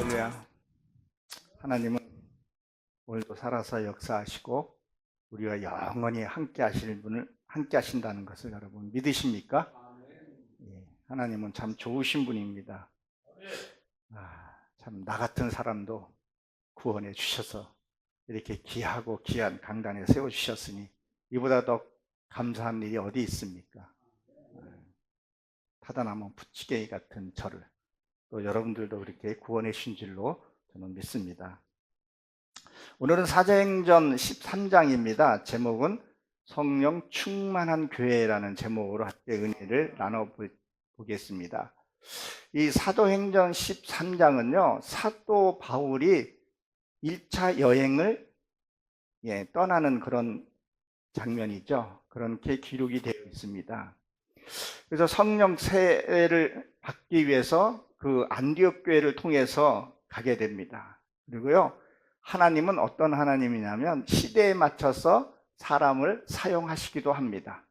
할렐루야. 하나님은 오늘도 살아서 역사하시고 우리가 영원히 함께 하신다는 것을 여러분 믿으십니까? 예, 하나님은 참 좋으신 분입니다. 참 나 같은 사람도 구원해 주셔서 이렇게 귀하고 귀한 강단에 세워주셨으니 이보다 더 감사한 일이 어디 있습니까? 타다나면 부치개이 같은 저를 또 여러분들도 그렇게 구원해 주신 줄로 저는 믿습니다. 오늘은 사도행전 13장입니다. 제목은 성령 충만한 교회라는 제목으로 함께 은혜를 나눠보겠습니다. 이 사도행전 13장은요, 사도 바울이 1차 여행을 떠나는 그런 장면이죠. 그렇게 기록이 되어 있습니다. 그래서 성령 세례를 받기 위해서 그 안디옥 교회를 통해서 가게 됩니다. 그리고요, 하나님은 어떤 하나님이냐면 시대에 맞춰서 사람을 사용하시기도 합니다.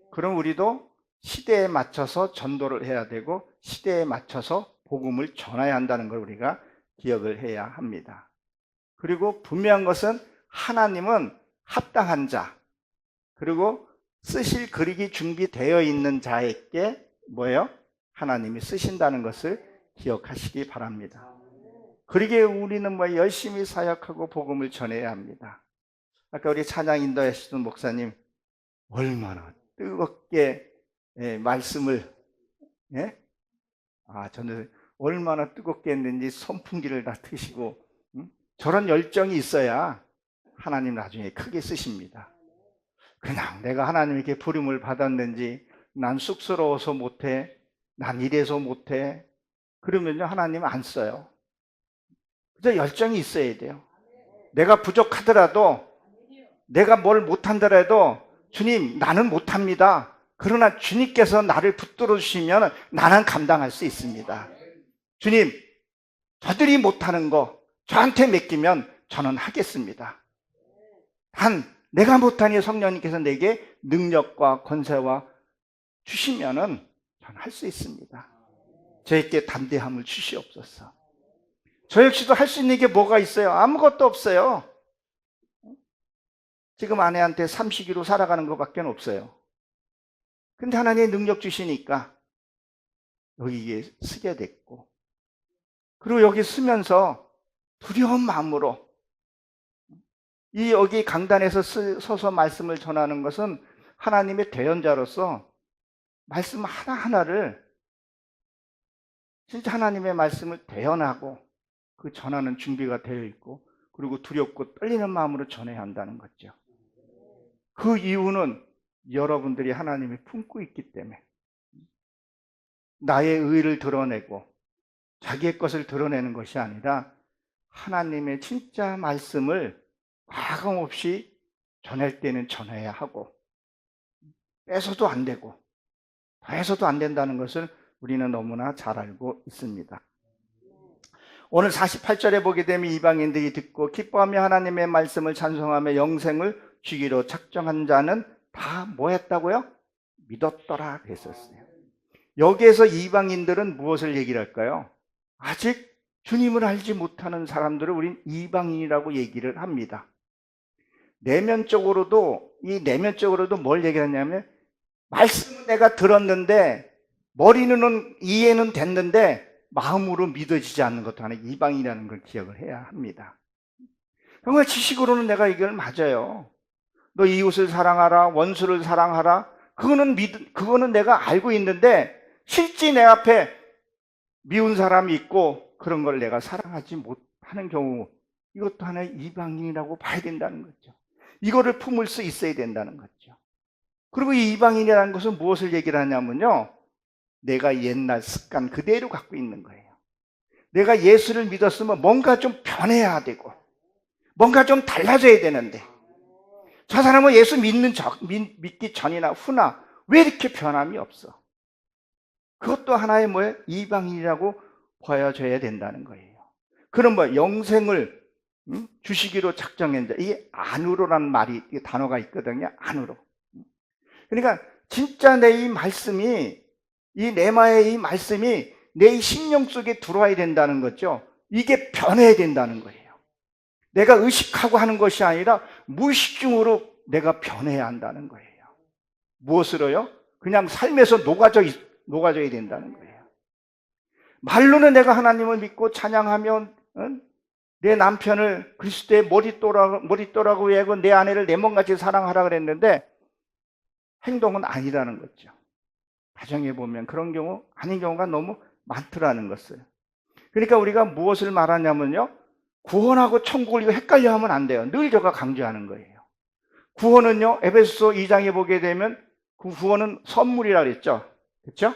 그럼 우리도 시대에 맞춰서 전도를 해야 되고 시대에 맞춰서 복음을 전해야 한다는 걸 우리가 기억을 해야 합니다. 그리고 분명한 것은 하나님은 합당한 자, 그리고 쓰실 글이 준비되어 있는 자에게 뭐예요? 하나님이 쓰신다는 것을 기억하시기 바랍니다. 그러기에 우리는 열심히 사역하고 복음을 전해야 합니다. 아까 우리 찬양 인도하시던 목사님 얼마나 뜨겁게 말씀을 저는 얼마나 뜨겁게 했는지 선풍기를 다 트시고 저런 열정이 있어야 하나님 나중에 크게 쓰십니다. 그냥 내가 하나님에게 부름을 받았는지 난 쑥스러워서 못해, 난 이래서 못해, 그러면요 하나님은 안 써요. 그저 열정이 있어야 돼요. 내가 부족하더라도, 내가 뭘 못한다라도 주님 나는 못합니다. 그러나 주님께서 나를 붙들어 주시면 나는 감당할 수 있습니다. 주님, 저들이 못하는 거 저한테 맡기면 저는 하겠습니다. 단 내가 못하니 성령님께서 내게 능력과 권세와 주시면은 저는 할 수 있습니다. 저에게 담대함을 주시옵소서. 저 역시도 할 수 있는 게 뭐가 있어요? 아무것도 없어요. 지금 아내한테 삼식이로 살아가는 것밖에 없어요. 근데 하나님의 능력 주시니까 여기에 쓰게 됐고, 그리고 여기 쓰면서 두려운 마음으로 여기 강단에서 서서 말씀을 전하는 것은 하나님의 대언자로서 말씀 하나하나를 진짜 하나님의 말씀을 대언하고 그 전하는 준비가 되어 있고, 그리고 두렵고 떨리는 마음으로 전해야 한다는 거죠. 그 이유는 여러분들이 하나님을 품고 있기 때문에 나의 의를 드러내고 자기의 것을 드러내는 것이 아니라 하나님의 진짜 말씀을 과감 없이 전할 때는 전해야 하고 빼서도 안 되고 더해서도 안 된다는 것을 우리는 너무나 잘 알고 있습니다. 오늘 48절에 보게 되면 이방인들이 듣고 기뻐하며 하나님의 말씀을 찬송하며 영생을 주기로 작정한 자는 다 뭐 했다고요? 믿었더라 그랬었어요. 여기에서 이방인들은 무엇을 얘기를 할까요? 아직 주님을 알지 못하는 사람들을 우린 이방인이라고 얘기를 합니다. 내면적으로도 뭘 얘기하냐면 말씀은 내가 들었는데 머리는 이해는 됐는데 마음으로 믿어지지 않는 것도 하나 이방인이라는 걸 기억을 해야 합니다. 정말 지식으로는 내가 이걸 맞아요. 너 이웃을 사랑하라, 원수를 사랑하라. 그거는 내가 알고 있는데 실제 내 앞에 미운 사람이 있고 그런 걸 내가 사랑하지 못하는 경우, 이것도 하나의 이방인이라고 봐야 된다는 거죠. 이거를 품을 수 있어야 된다는 거죠. 그리고 이 이방인이라는 것은 무엇을 얘기를 하냐면요, 내가 옛날 습관 그대로 갖고 있는 거예요. 내가 예수를 믿었으면 뭔가 좀 변해야 되고 뭔가 좀 달라져야 되는데 저 사람은 예수 믿기 전이나 후나 왜 이렇게 변함이 없어? 그것도 하나의 이방인이라고 보여줘야 된다는 거예요. 그럼 영생을 주시기로 작정했는데, 이게 안으로라는 단어가 있거든요. 안으로. 그러니까 진짜 내 말씀이 내 심령 속에 들어와야 된다는 거죠. 이게 변해야 된다는 거예요. 내가 의식하고 하는 것이 아니라 무의식 중으로 내가 변해야 한다는 거예요. 무엇으로요? 그냥 삶에서 녹아져야 된다는 거예요. 말로는 내가 하나님을 믿고 찬양하면 내 남편을 그리스도의 머릿돌하고 여기고 내 아내를 내 몸같이 사랑하라 그랬는데 행동은 아니라는 거죠. 가정에 보면 그런 경우 아닌 경우가 너무 많더라는 것을. 그러니까 우리가 무엇을 말하냐면요, 구원하고 천국을 이거 헷갈려 하면 안 돼요. 늘 제가 강조하는 거예요. 구원은요, 에베소서 2장에 보게 되면 그 구원은 선물이라 그랬죠. 그렇죠?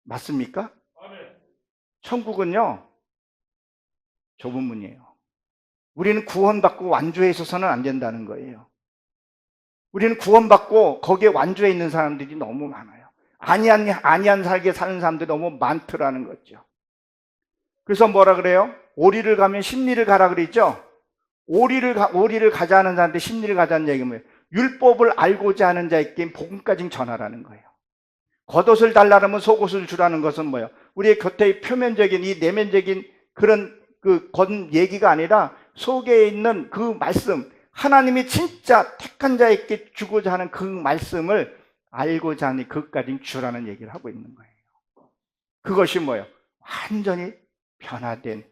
맞습니까? 천국은요, 좁은 문이에요. 우리는 구원받고 완주해 있어서는 안 된다는 거예요. 우리는 구원받고 거기에 완주해 있는 사람들이 너무 많아요. 아니한 살게 사는 사람들이 너무 많더라는 거죠. 그래서 뭐라 그래요? 오리를 가면 십리를 가라 그랬죠? 오리를 가자는 사람한테 십리를 가자는 얘기는 뭐예요? 율법을 알고자 하는 자에게 복음까지 전하라는 거예요. 겉옷을 달라면 속옷을 주라는 것은 뭐예요? 우리의 겉의 표면적인 이 내면적인 그런 겉 얘기가 아니라 속에 있는 그 말씀, 하나님이 진짜 택한 자에게 주고자 하는 그 말씀을 알고자 하니 그것까지 주라는 얘기를 하고 있는 거예요. 그것이 뭐예요? 완전히 변화된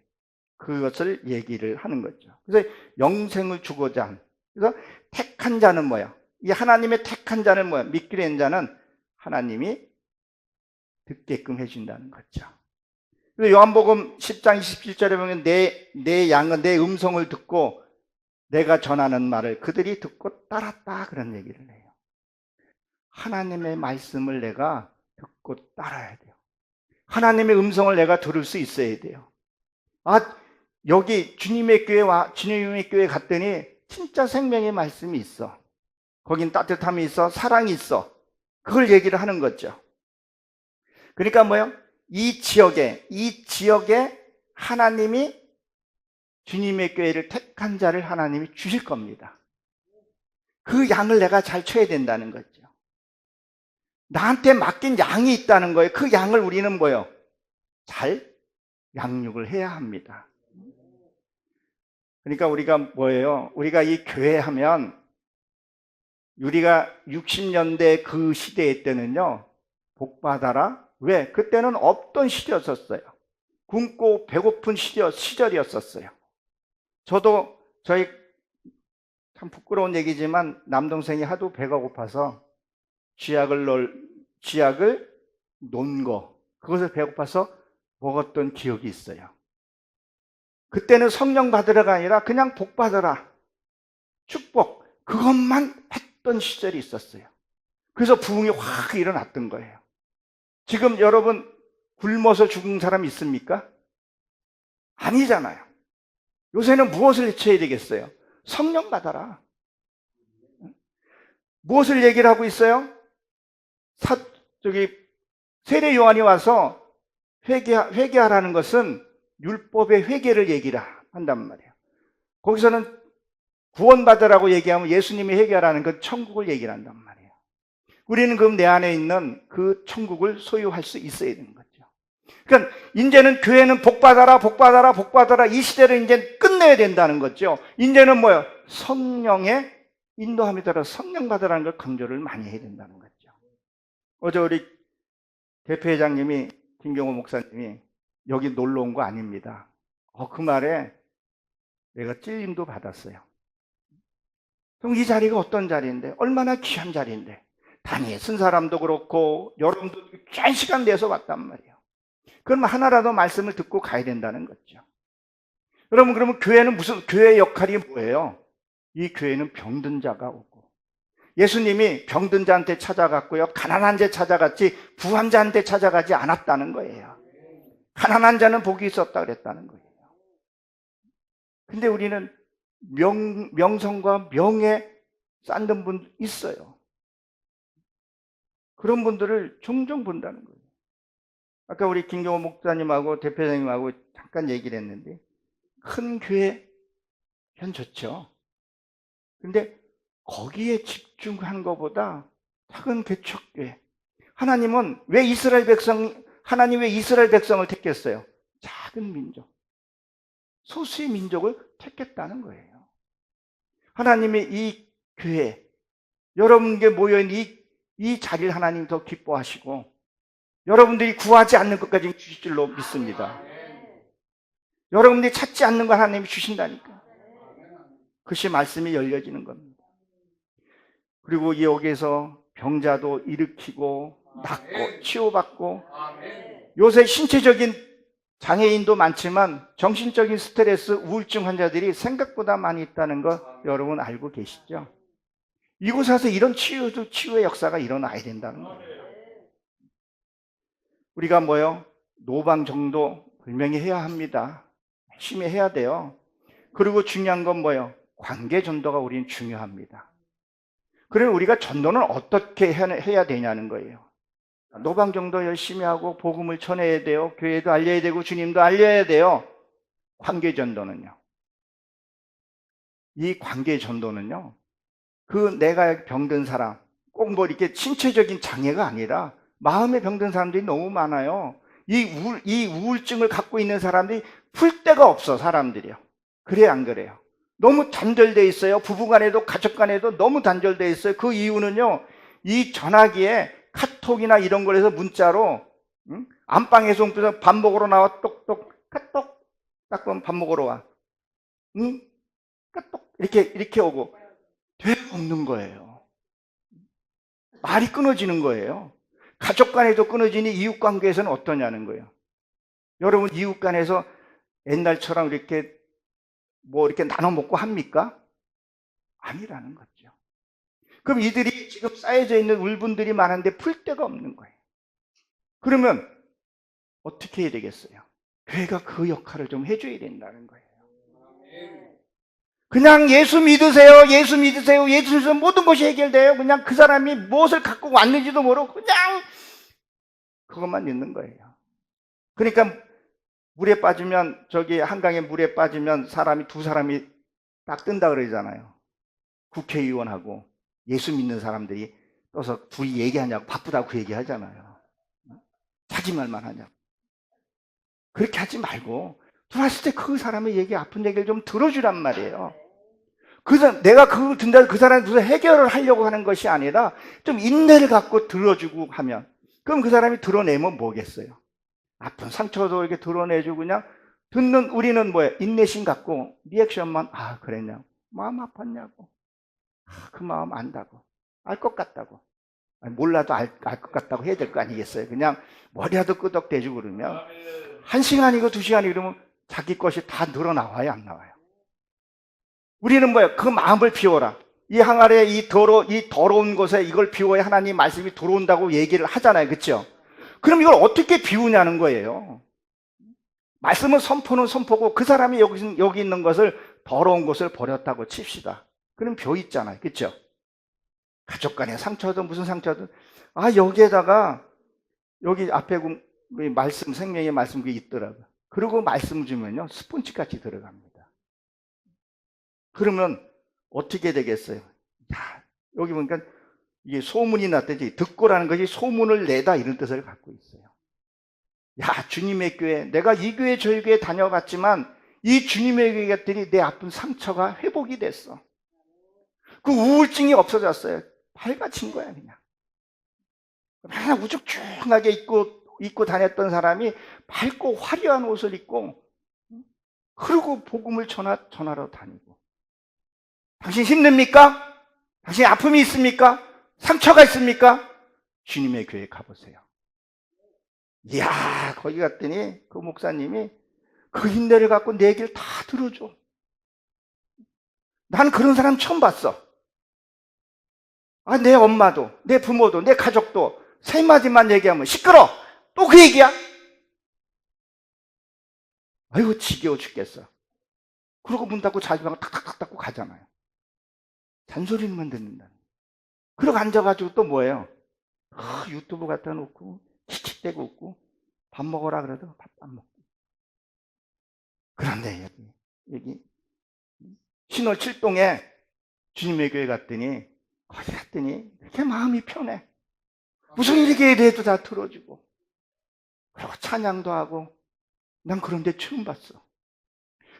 그것을 얘기를 하는 거죠. 그래서 영생을 주고자 한. 그래서 택한 자는 뭐야? 이 하나님의 택한 자는 뭐야? 믿기로 한 자는 하나님이 듣게끔 해준다는 거죠. 그래서 요한복음 10장 27절에 보면 내 양은 내 음성을 듣고 내가 전하는 말을 그들이 듣고 따랐다 그런 얘기를 해요. 하나님의 말씀을 내가 듣고 따라야 돼요. 하나님의 음성을 내가 들을 수 있어야 돼요. 여기 주님의 교회 갔더니 진짜 생명의 말씀이 있어. 거긴 따뜻함이 있어, 사랑이 있어. 그걸 얘기를 하는 거죠. 그러니까 뭐요? 이 지역에 하나님이 주님의 교회를 택한 자를 하나님이 주실 겁니다. 그 양을 내가 잘 쳐야 된다는 거죠. 나한테 맡긴 양이 있다는 거예요. 그 양을 우리는 뭐요? 잘 양육을 해야 합니다. 그러니까 우리가 뭐예요? 우리가 이 교회 하면 우리가 60년대 그 시대 때는요, 복 받아라. 왜? 그때는 없던 시대였었어요. 굶고 배고픈 시절이었었어요. 저도 저희 참 부끄러운 얘기지만 남동생이 하도 배가 고파서 쥐약을 놓은 거, 그것을 배고파서 먹었던 기억이 있어요. 그때는 성령 받으러가 아니라 그냥 복 받으라, 축복, 그것만 했던 시절이 있었어요. 그래서 부흥이 확 일어났던 거예요. 지금 여러분 굶어서 죽은 사람 있습니까? 아니잖아요. 요새는 무엇을 외쳐야 되겠어요? 성령 받아라. 무엇을 얘기를 하고 있어요? 세례 요한이 와서 회개하라는 것은 율법의 회개를 얘기를 한단 말이에요. 거기서는 구원받으라고 얘기하면 예수님이 회개하라는 그 천국을 얘기를 한단 말이에요. 우리는 그럼 내 안에 있는 그 천국을 소유할 수 있어야 되는 거죠. 그러니까 이제는 교회는 복받아라, 복받아라, 복받아라, 이 시대를 이제 끝내야 된다는 거죠. 이제는 뭐예요? 성령의 인도함에 따라 성령 받으라는 걸 강조를 많이 해야 된다는 거죠. 어제 우리 대표회장님이, 김경호 목사님이 여기 놀러 온 거 아닙니다. 그 말에 내가 찔림도 받았어요. 그럼 이 자리가 어떤 자리인데, 얼마나 귀한 자리인데, 단위에 쓴 사람도 그렇고 여러분도 귀한 시간 내서 왔단 말이에요. 그럼 하나라도 말씀을 듣고 가야 된다는 거죠. 여러분, 그러면 교회는 교회의 역할이 뭐예요? 이 교회는 병든 자가 오고, 예수님이 병든 자한테 찾아갔고요, 가난한 자 찾아갔지 부한 자한테 찾아가지 않았다는 거예요. 가난한 자는 복이 있었다 그랬다는 거예요. 근데 우리는 명성과 명예 쌓는 분 있어요. 그런 분들을 종종 본다는 거예요. 아까 우리 김경호 목사님하고 대표장님하고 잠깐 얘기를 했는데, 큰 교회는 좋죠. 근데 거기에 집중한 것보다 작은 개척교회, 하나님은 왜 이스라엘 백성을 택했어요? 작은 민족, 소수의 민족을 택했다는 거예요. 하나님의 이 교회, 여러분께 모여있는 이 자리를 하나님 더 기뻐하시고 여러분들이 구하지 않는 것까지 주실 줄로 믿습니다. 여러분들이 찾지 않는 걸 하나님이 주신다니까. 그것이 말씀이 열려지는 겁니다. 그리고 여기에서 병자도 일으키고 낫고 치유받고, 요새 신체적인 장애인도 많지만 정신적인 스트레스, 우울증 환자들이 생각보다 많이 있다는 거 여러분 알고 계시죠? 이곳에서 이런 치유의 역사가 일어나야 된다는 거예요. 우리가 노방정도 분명히 해야 합니다. 열심히 해야 돼요. 그리고 중요한 건 관계 전도가 우리는 중요합니다. 그러면 우리가 전도는 어떻게 해야 되냐는 거예요. 노방정도 열심히 하고 복음을 전해야 돼요. 교회도 알려야 되고 주님도 알려야 돼요. 관계 전도는요. 이 관계 전도는요. 내가 병든 사람, 꼭 이렇게 신체적인 장애가 아니라 마음에 병든 사람들이 너무 많아요. 이 우울증을 갖고 있는 사람들이 풀 데가 없어, 사람들이요. 그래, 안 그래요? 너무 단절되어 있어요. 부부간에도 가족간에도 너무 단절되어 있어요. 그 이유는요, 이 전화기에 카톡이나 이런 걸해서 문자로, 안방에서 밥 먹으러 나와, 똑똑, 카톡, 딱 보면 밥 먹으러 와. 카톡, 이렇게 오고, 되없는 거예요. 말이 끊어지는 거예요. 가족 간에도 끊어지니 이웃 관계에서는 어떠냐는 거예요. 여러분, 이웃 간에서 옛날처럼 이렇게 나눠 먹고 합니까? 아니라는 거죠. 그럼 이들이 지금 쌓여져 있는 울분들이 많은데 풀 데가 없는 거예요. 그러면 어떻게 해야 되겠어요? 교회가 그 역할을 좀 해줘야 된다는 거예요. 그냥 예수 믿으세요, 예수 믿으세요, 예수 믿으면 모든 것이 해결돼요. 그냥 그 사람이 무엇을 갖고 왔는지도 모르고 그냥 그것만 믿는 거예요. 그러니까 물에 빠지면, 한강에 물에 빠지면 두 사람이 딱 뜬다 그러잖아요. 국회의원하고 예수 믿는 사람들이 떠서 둘이 얘기하냐고, 바쁘다고 그 얘기하잖아요. 자기말만 하냐고. 그렇게 하지 말고 들어왔을 때 그 사람의 아픈 얘기를 좀 들어주란 말이에요. 내가 그걸 듣는다 그 사람이 무슨 해결을 하려고 하는 것이 아니라 좀 인내를 갖고 들어주고 하면, 그럼 그 사람이 드러내면 뭐겠어요? 아픈 상처도 이렇게 드러내주고, 그냥 듣는 우리는 인내심 갖고 리액션만, 그랬냐고, 마음 아팠냐고, 그 마음 안다고, 알 것 같다고, 몰라도 알 것 같다고 해야 될 거 아니겠어요? 그냥 머리라도 끄덕대주고 그러면 1시간이고 2시간이고 그러면 자기 것이 다 늘어나와요, 안 나와요? 우리는 그 마음을 비워라. 이 항아리에 이 더러운 곳에 이걸 비워야 하나님 말씀이 들어온다고 얘기를 하잖아요. 그렇죠? 그럼 이걸 어떻게 비우냐는 거예요. 말씀은 선포는 선포고, 그 사람이 여기 있는 것을, 더러운 것을 버렸다고 칩시다. 그럼 벼 있잖아요. 그렇죠? 가족 간에 상처든 무슨 상처든, 여기에다가 여기 앞에 말씀, 생명의 말씀 그게 있더라고요. 그리고 말씀 주면요, 스폰지같이 들어갑니다. 그러면 어떻게 되겠어요? 여기 보니까 이게 소문이 났듯이, 듣고라는 것이 소문을 내다, 이런 뜻을 갖고 있어요. 주님의 교회, 내가 이 교회 저희 교회 다녀갔지만 이 주님의 교회 갔더니 내 아픈 상처가 회복이 됐어. 그 우울증이 없어졌어요. 밝아진 거야, 그냥. 하나 우죽충하게 입고 다녔던 사람이 밝고 화려한 옷을 입고, 그리고 복음을 전하러 다니고. 당신 힘듭니까? 당신 아픔이 있습니까? 상처가 있습니까? 주님의 교회에 가보세요. 이야, 거기 갔더니 그 목사님이 그 인내를 갖고 내 얘기를 다 들어줘. 난 그런 사람 처음 봤어. 내 엄마도, 내 부모도, 내 가족도 세 마디만 얘기하면 시끄러! 또 그 얘기야? 아이고, 지겨워 죽겠어. 그러고 문 닫고 자기 방을 탁탁탁 닫고 가잖아요. 잔소리만 듣는다. 그러고 앉아가지고 또 뭐예요? 유튜브 갖다 놓고 킥킥대고 웃고, 밥 먹어라 그래도 밥 안 먹고. 그런데 여기 신월 7동에 주님의 교회 갔더니, 거기 갔더니 이렇게 마음이 편해. 무슨 일이 해도 다 들어주고, 그리고 찬양도 하고. 난 그런 데 처음 봤어.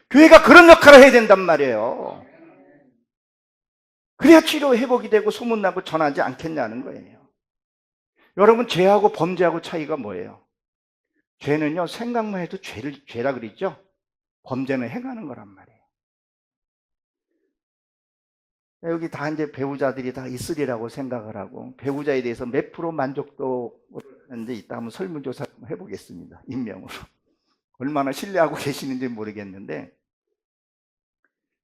교회가 그런 역할을 해야 된단 말이에요. 그래야 치료 회복이 되고 소문나고 전하지 않겠냐는 거예요. 여러분, 죄하고 범죄하고 차이가 뭐예요? 죄는요, 생각만 해도 죄라 그랬죠? 범죄는 행하는 거란 말이에요. 여기 다 이제 배우자들이 다 있으리라고 생각을 하고, 배우자에 대해서 몇 프로 만족도 하는지 이따 한번 설문조사 해보겠습니다. 익명으로. 얼마나 신뢰하고 계시는지 모르겠는데,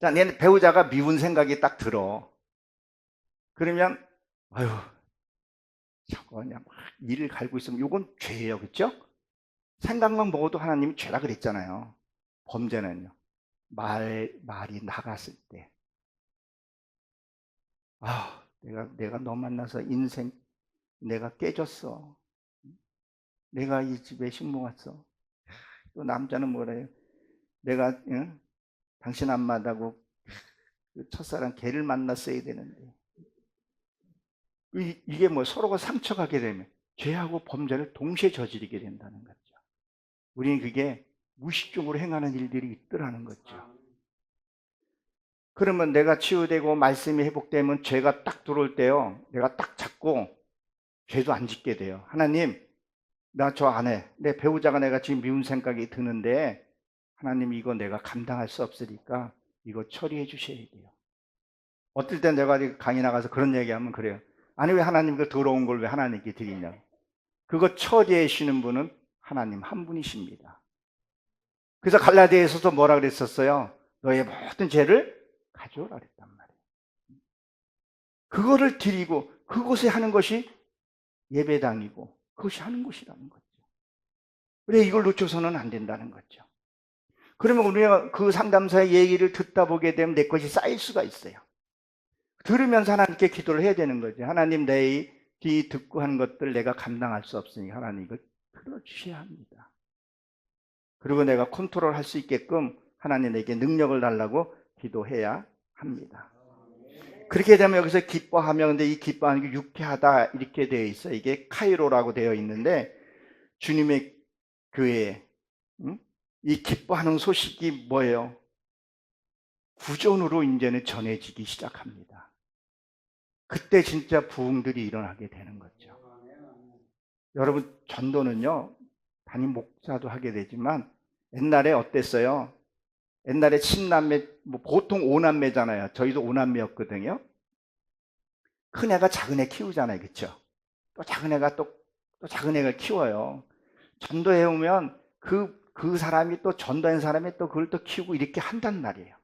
자, 내 배우자가 미운 생각이 딱 들어. 그러면, 아유, 저거 그냥 막 이를 갈고 있으면 이건 죄예요. 그렇죠? 생각만 먹어도 하나님이 죄라 그랬잖아요. 범죄는요. 말이 나갔을 때. 아, 내가 너 만나서 인생 내가 깨졌어. 내가 이 집에 식모 왔어. 또 남자는 뭐래요? 내가 당신 안 만나고 그 첫사랑 걔를 만났어야 되는데. 이게 뭐 서로가 상처가게 되면 죄하고 범죄를 동시에 저지르게 된다는 거죠. 우리는 그게 무의식적으로 행하는 일들이 있더라는 거죠. 그러면 내가 치유되고 말씀이 회복되면 죄가 딱 들어올 때요, 내가 딱 잡고 죄도 안 짓게 돼요. 하나님, 나 저 안 해. 내 배우자가 내가 지금 미운 생각이 드는데 하나님, 이거 내가 감당할 수 없으니까 이거 처리해 주셔야 돼요. 어떨 땐 내가 강의 나가서 그런 얘기하면 그래요. 아니, 왜 하나님 그 더러운 걸 왜 하나님께 드리냐. 그거 처리해 주시는 분은 하나님 한 분이십니다. 그래서 갈라디아에서도 뭐라 그랬었어요? 너의 모든 죄를 가져오라 그랬단 말이에요. 그거를 드리고 그곳에 하는 것이 예배당이고 그것이 하는 곳이라는 거죠. 그래, 이걸 놓쳐서는 안 된다는 거죠. 그러면 우리가 그 상담사의 얘기를 듣다 보게 되면 내 것이 쌓일 수가 있어요. 들으면서 하나님께 기도를 해야 되는 거죠. 하나님, 내 이 듣고 하는 것들 내가 감당할 수 없으니 하나님 이걸 들어주셔야 합니다. 그리고 내가 컨트롤할 수 있게끔 하나님에게 능력을 달라고 기도해야 합니다. 그렇게 되면 여기서 기뻐하며, 근데 이 기뻐하는 게 유쾌하다 이렇게 되어 있어요. 이게 카이로라고 되어 있는데, 주님의 교회에 이 기뻐하는 소식이 뭐예요? 구전으로 이제는 전해지기 시작합니다. 그때 진짜 부흥들이 일어나게 되는 거죠. 여러분, 전도는요, 담임 목사도 하게 되지만 옛날에 어땠어요? 옛날에 친남매, 보통 오남매잖아요. 저희도 오남매였거든요. 큰 애가 작은 애 키우잖아요. 그렇죠? 또 작은 애가 또 작은 애를 키워요. 전도해 오면 그 사람이 또 전도한 사람이 또 그걸 또 키우고 이렇게 한단 말이에요.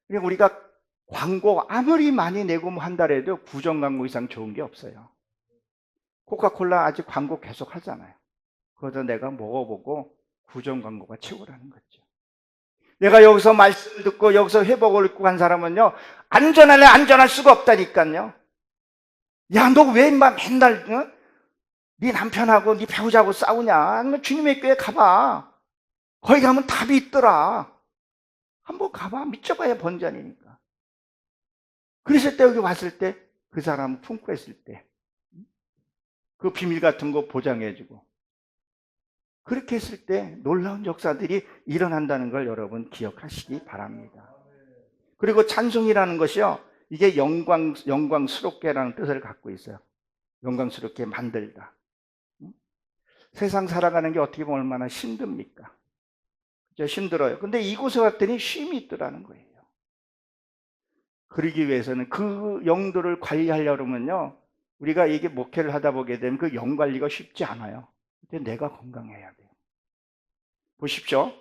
그러니까 우리가 광고 아무리 많이 내고 뭐 한다래도 구정 광고 이상 좋은 게 없어요. 코카콜라 아직 광고 계속 하잖아요. 그래서 내가 먹어보고 구정 광고가 최고라는 거죠. 내가 여기서 말씀을 듣고 여기서 회복을 입고 간 사람은요, 안전할 수가 없다니까요. 야, 너 왜 맨날 네 남편하고 네 배우자하고 싸우냐? 주님의 교회 가봐. 거기 가면 답이 있더라. 한번 가봐. 미쳐봐야 번전이니까. 그랬을 때, 여기 왔을 때 그 사람 품고 했을 때 그 비밀 같은 거 보장해주고, 그렇게 했을 때 놀라운 역사들이 일어난다는 걸 여러분 기억하시기 바랍니다. 그리고 찬송이라는 것이요, 이게 영광스럽게라는 뜻을 갖고 있어요. 영광스럽게 만들다. 세상 살아가는 게 어떻게 보면 얼마나 힘듭니까? 힘들어요. 근데 이곳에 왔더니 쉼이 있더라는 거예요. 그러기 위해서는 그 영들을 관리하려고 하면요, 우리가 이게 목회를 하다 보게 되면 그 영 관리가 쉽지 않아요. 근데 내가 건강해야 돼요. 보십시오.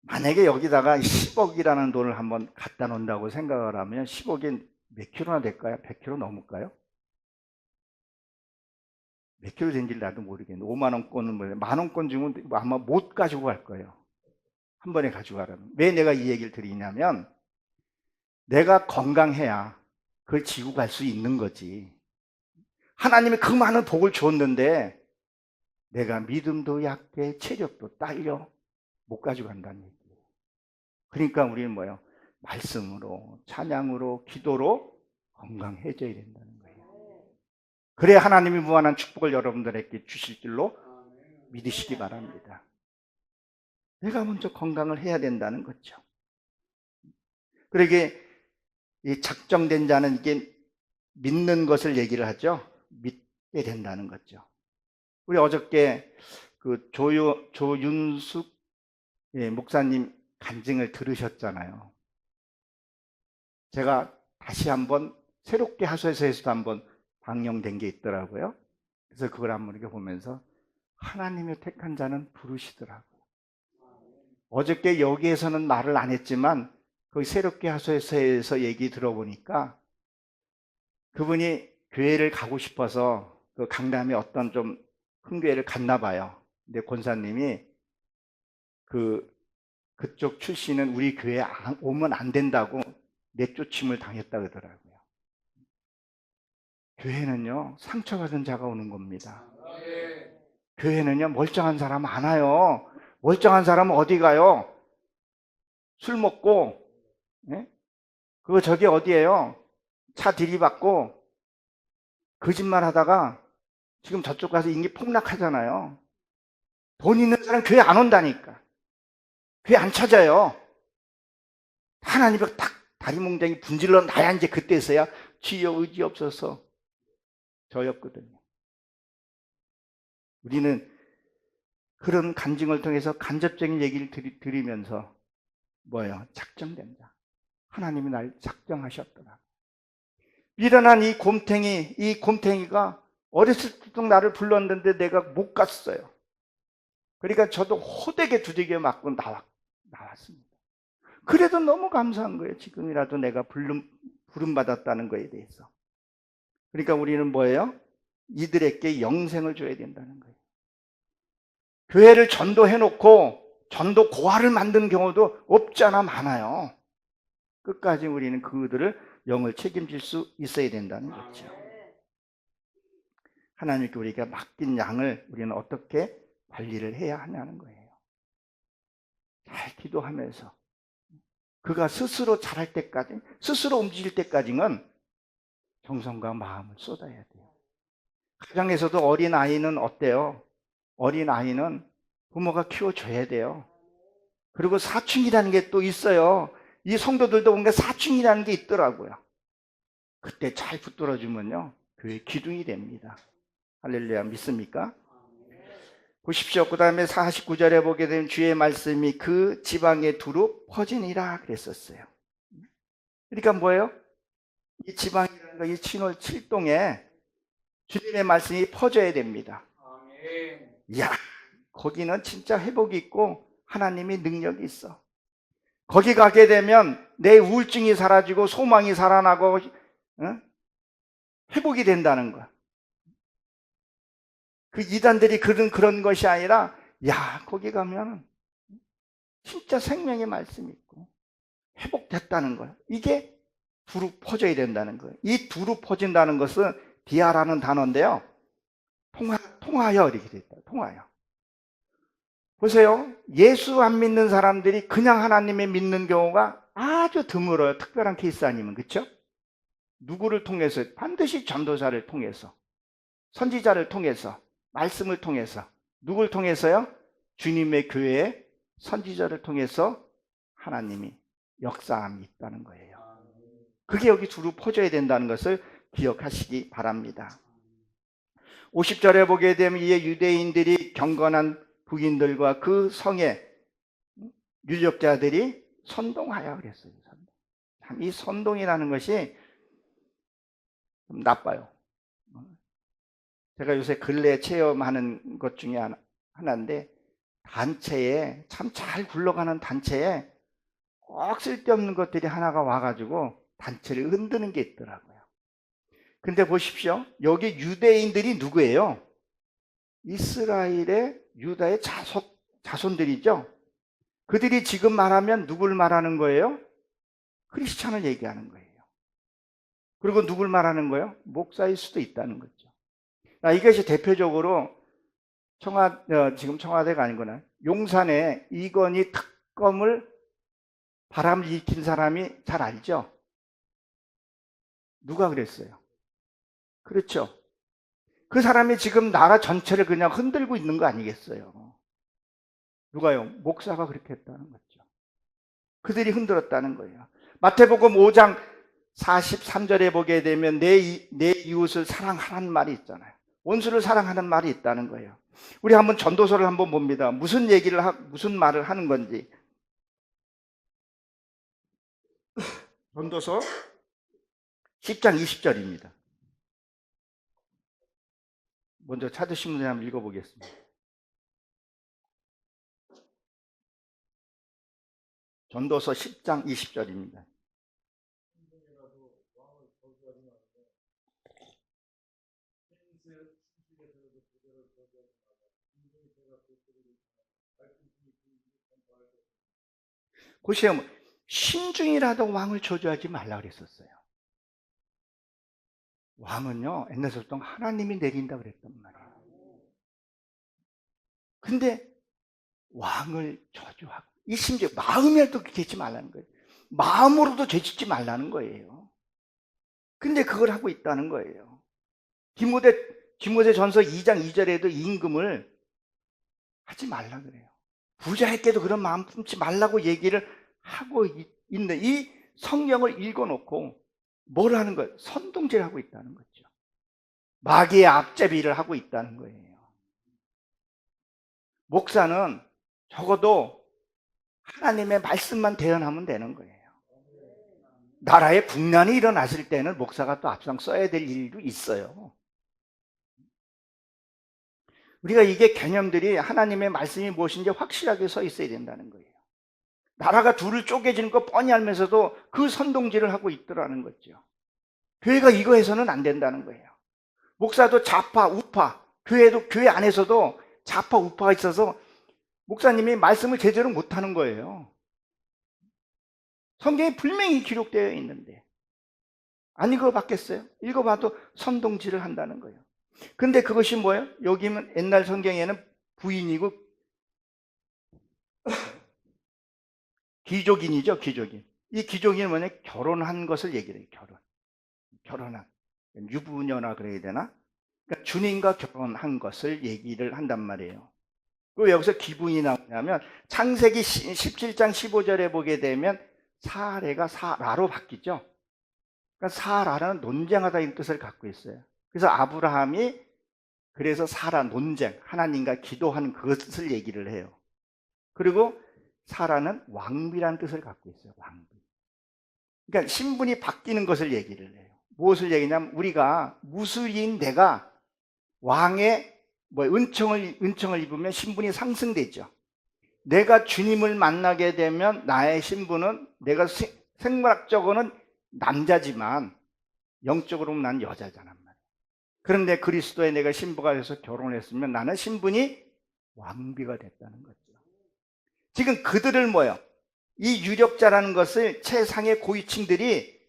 만약에 여기다가 10억이라는 돈을 한번 갖다 놓는다고 생각을 하면 10억이 몇 킬로나 될까요? 100킬로 넘을까요? 몇 킬로 된지 나도 모르겠는데 5만 원권은 뭐예요? 만 원권 주면 아마 못 가지고 갈 거예요. 한 번에 가져가라면. 왜 내가 이 얘기를 드리냐면, 내가 건강해야 그걸 지고 갈 수 있는 거지. 하나님이 그 많은 복을 줬는데 내가 믿음도 약해, 체력도 딸려, 못 가지고 간다는 얘기예요. 그러니까 우리는 뭐예요? 말씀으로, 찬양으로, 기도로 건강해져야 된다는 거예요. 그래야 하나님이 무한한 축복을 여러분들에게 주실 줄로 믿으시기 바랍니다. 내가 먼저 건강을 해야 된다는 거죠. 그러게 이 작정된 자는 이게 믿는 것을 얘기를 하죠. 믿게 된다는 거죠. 우리 어저께 그 조윤숙 목사님 간증을 들으셨잖아요. 제가 다시 한번 새롭게 하소서에서도 한번 방영된 게 있더라고요. 그래서 그걸 한번 이렇게 보면서 하나님의 택한 자는 부르시더라고요. 어저께 여기에서는 말을 안 했지만 거기 새롭게 하소서에서 얘기 들어보니까 그분이 교회를 가고 싶어서 그 강남에 어떤 좀 큰 교회를 갔나 봐요. 근데 권사님이 그쪽 출신은 우리 교회에 오면 안 된다고 내쫓임을 당했다 그러더라고요. 교회는요, 상처받은 자가 오는 겁니다. 교회는요, 멀쩡한 사람 안 와요. 멀쩡한 사람은 어디 가요? 술 먹고, 네? 그거 저기 어디예요? 차 들이받고 거짓말 하다가 지금 저쪽 가서 인기 폭락하잖아요. 돈 있는 사람 교회 안 온다니까. 교회 안 찾아요. 하나님이 딱 다리 몽둥이 분질러 놔야 이제 그때서야 주여 의지 없어서 저였거든요. 우리는 그런 간증을 통해서 간접적인 얘기를 들으면서 뭐예요? 작정된 자. 하나님이 날 작정하셨더라. 미련한 이 곰탱이가 어렸을 때도 나를 불렀는데 내가 못 갔어요. 그러니까 저도 호되게 두들겨 맞고 나왔습니다. 그래도 너무 감사한 거예요. 지금이라도 내가 부름받았다는 거에 대해서. 그러니까 우리는 뭐예요? 이들에게 영생을 줘야 된다는 거예요. 교회를 전도해놓고 전도 고아를 만든 경우도 없지 않아 많아요. 끝까지 우리는 그들을 영을 책임질 수 있어야 된다는 거죠. 하나님께 우리가 맡긴 양을 우리는 어떻게 관리를 해야 하냐는 거예요. 잘 기도하면서 그가 스스로 자랄 때까지, 스스로 움직일 때까지는 정성과 마음을 쏟아야 돼요. 가정에서도 어린아이는 어때요? 어린아이는 부모가 키워줘야 돼요. 그리고 사춘기라는 게 또 있어요. 이 성도들도 뭔가 사춘기라는 게 있더라고요. 그때 잘 붙들어주면요, 교회 기둥이 됩니다. 할렐루야, 믿습니까? 보십시오. 그 다음에 49절에 보게 되면 주의 말씀이 그 지방에 두루 퍼지니라 그랬었어요. 그러니까 뭐예요? 이 지방이라는 거, 이 친월 7동에 주님의 말씀이 퍼져야 됩니다. 이야, 거기는 진짜 회복이 있고 하나님의 능력이 있어. 거기 가게 되면 내 우울증이 사라지고 소망이 살아나고 회복이 된다는 거야. 그 이단들이 그런 것이 아니라, 야, 거기 가면 진짜 생명의 말씀이 있고 회복됐다는 거야. 이게 두루 퍼져야 된다는 거예요. 이 두루 퍼진다는 것은 디아라는 단어인데요, 통하여 이렇게 됐다. 통하여. 보세요. 예수 안 믿는 사람들이 그냥 하나님을 믿는 경우가 아주 드물어요. 특별한 케이스 아니면. 그렇죠? 누구를 통해서? 반드시 전도사를 통해서, 선지자를 통해서, 말씀을 통해서. 누굴 통해서요? 주님의 교회의 선지자를 통해서 하나님이 역사함이 있다는 거예요. 그게 여기 두루 퍼져야 된다는 것을 기억하시기 바랍니다. 50절에 보게 되면 이에 유대인들이 경건한 북인들과 그 성의 유력자들이 선동하여 그랬어요. 참, 이 선동이라는 것이 좀 나빠요. 제가 요새 근래 체험하는 것 중에 하나인데, 단체에, 참 잘 굴러가는 단체에 꼭 쓸데없는 것들이 하나가 와가지고 단체를 흔드는 게 있더라고요. 근데 보십시오. 여기 유대인들이 누구예요? 이스라엘의 유다의 자손들이죠. 그들이 지금 말하면 누굴 말하는 거예요? 크리스찬을 얘기하는 거예요. 그리고 누굴 말하는 거예요? 목사일 수도 있다는 거죠. 이것이 대표적으로 지금 청와대가 아니구나. 용산에 이건희 특검을 바람을 일으킨 사람이 잘 알죠? 누가 그랬어요? 그렇죠. 그 사람이 지금 나라 전체를 그냥 흔들고 있는 거 아니겠어요? 누가요? 목사가 그렇게 했다는 거죠. 그들이 흔들었다는 거예요. 마태복음 5장 43절에 보게 되면 내 이웃을 사랑하라는 말이 있잖아요. 원수를 사랑하는 말이 있다는 거예요. 우리 한번 전도서를 한번 봅니다. 무슨 말을 하는 건지. 전도서 10장 20절입니다. 먼저 찾으신 분이 한번 읽어보겠습니다. 전도서 10장 20절입니다. 보세요. 신중이라도 왕을 저주하지 말라 그랬었어요. 왕은요, 옛날부터 하나님이 내린다 그랬단 말이에요. 근데 왕을 저주하고, 이 심지어 마음이라도 그렇게 했지 말라는 거예요. 마음으로도 죄짓지 말라는 거예요. 근데 그걸 하고 있다는 거예요. 디모데전서 2장 2절에도 임금을 하지 말라 그래요. 부자에게도 그런 마음 품지 말라고 얘기를 하고 있는 이 성경을 읽어놓고 뭘 하는 거예요? 선동질을 하고 있다는 거죠. 마귀의 앞제비를 하고 있다는 거예요. 목사는 적어도 하나님의 말씀만 대언하면 되는 거예요. 나라에 국난이 일어났을 때는 목사가 또 앞장서야 될 일도 있어요. 우리가 이게 개념들이 하나님의 말씀이 무엇인지 확실하게 서 있어야 된다는 거예요. 나라가 둘을 쪼개지는 거 뻔히 알면서도 그 선동질을 하고 있더라는 거죠. 교회가 이거 해서는 안 된다는 거예요. 목사도 좌파, 우파, 교회 안에서도 좌파, 우파가 있어서 목사님이 말씀을 제대로 못하는 거예요. 성경에 분명히 기록되어 있는데 안 읽어봤겠어요? 읽어봐도 선동질을 한다는 거예요. 근데 그것이 뭐예요? 여기는 옛날 성경에는 부인이고 귀족인이죠, 귀족인. 이 귀족인은 뭐냐? 결혼한 것을 얘기를 해요. 결혼한. 유부녀나 그래야 되나? 그러니까 주님과 결혼한 것을 얘기를 한단 말이에요. 왜 여기서 기부인이 나오냐면 창세기 17장 15절에 보게 되면 사레가 사라로 바뀌죠. 그러니까 사라는 논쟁하다 이런 뜻을 갖고 있어요. 그래서 아브라함이 그래서 사라 논쟁, 하나님과 기도한 그것을 얘기를 해요. 그리고 사라는 왕비라는 뜻을 갖고 있어요. 왕비. 그러니까 신분이 바뀌는 것을 얘기를 해요. 무엇을 얘기냐면 우리가 무슬인 내가 왕의 은총을 입으면 신분이 상승되죠. 내가 주님을 만나게 되면 나의 신분은 내가 생물학적으로는 남자지만 영적으로는 난 여자잖아. 그런데 그리스도에 내가 신부가 돼서 결혼했으면 나는 신분이 왕비가 됐다는 거죠. 지금 그들을 뭐예요? 이 유력자라는 것을 최상의 고위층들이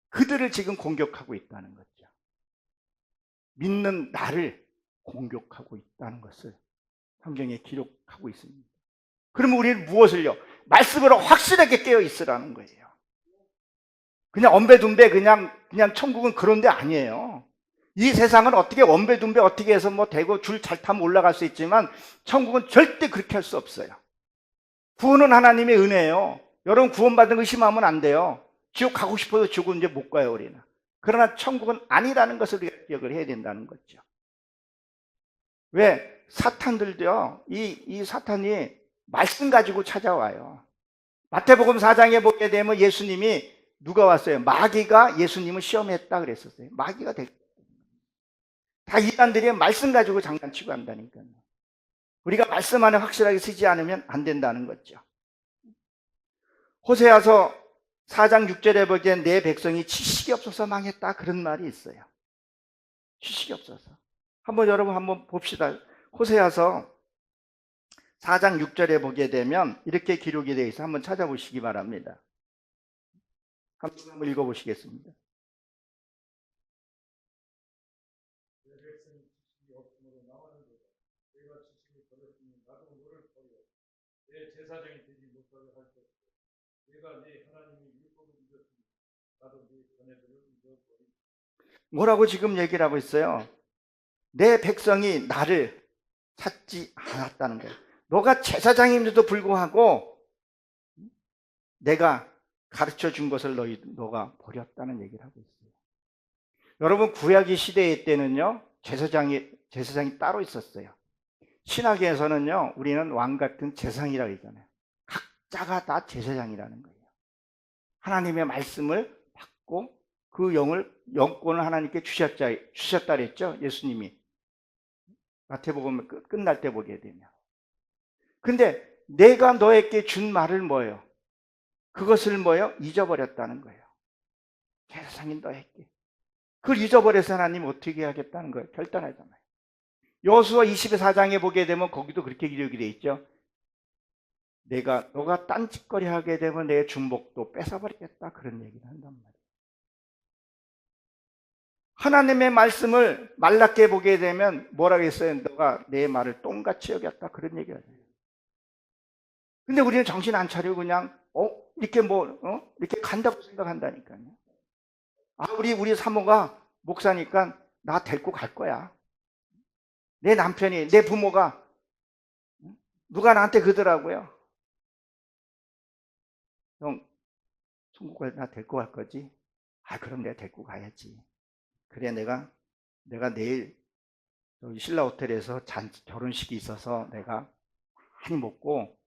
그들을 지금 공격하고 있다는 거죠. 믿는 나를 공격하고 있다는 것을 성경에 기록하고 있습니다. 그러면 우리는 무엇을요? 말씀으로 확실하게 깨어 있으라는 거예요. 그냥 언배둔배 그냥 천국은 그런 데 아니에요. 이 세상은 어떻게 원배둔배 어떻게 해서 되고 줄 잘 타면 올라갈 수 있지만 천국은 절대 그렇게 할 수 없어요. 구원은 하나님의 은혜예요. 여러분 구원받은 거 의심하면 안 돼요. 지옥 가고 싶어도 지옥은 이제 못 가요, 우리는. 그러나 천국은 아니라는 것을 우리가 기억을 해야 된다는 거죠. 왜? 사탄들도요, 이 사탄이 말씀 가지고 찾아와요. 마태복음 4장에 보게 되면 예수님이 누가 왔어요? 마귀가 예수님을 시험했다 그랬었어요. 마귀가 다 이단들이 말씀 가지고 장난치고 한다니까요. 우리가 말씀 안에 확실하게 쓰지 않으면 안 된다는 거죠. 호세아서 4장 6절에 보기엔 내 백성이 지식이 없어서 망했다 그런 말이 있어요. 지식이 없어서. 여러분 한번 봅시다. 호세아서 4장 6절에 보게 되면 이렇게 기록이 되어 있어 한번 찾아보시기 바랍니다. 한번 읽어보시겠습니다. 뭐라고 지금 얘기를 하고 있어요? 내 백성이 나를 찾지 않았다는 거예요. 너가 제사장임에도 불구하고 내가 가르쳐 준 것을 너가 버렸다는 얘기를 하고 있어요. 여러분, 구약의 시대의 때는요, 제사장이 따로 있었어요. 신학에서는요, 우리는 왕 같은 제사장이라고 했잖아요. 각자가 다 제사장이라는 거예요. 하나님의 말씀을 받고 그 영권을 하나님께 주셨다 그랬죠, 예수님이. 마태복음 끝날 때 보게 되면. 근데 내가 너에게 준 말을 뭐예요? 그것을 뭐예요? 잊어버렸다는 거예요. 제사장인 너에게. 그걸 잊어버려서 하나님 어떻게 하겠다는 거예요? 결단하잖아요. 여호수아 24장에 보게 되면 거기도 그렇게 기록이 되어 있죠. 너가 딴짓거리 하게 되면 내 중복도 뺏어버리겠다, 그런 얘기를 한단 말이에요. 하나님의 말씀을 말랐게 보게 되면 뭐라고 했어요? 너가 내 말을 똥같이 여겼다, 그런 얘기를 해요. 근데 우리는 정신 안 차리고 그냥 이렇게 간다고 생각한다니까요. 우리 사모가 목사니까 나 데리고 갈 거야. 내 남편이, 내 부모가 누가 나한테 그러더라고요. 형, 천국에 나 데리고 갈 거지? 그럼 내가 데리고 가야지. 그래, 내가 내일 신라 호텔에서 결혼식이 있어서 내가 많이 먹고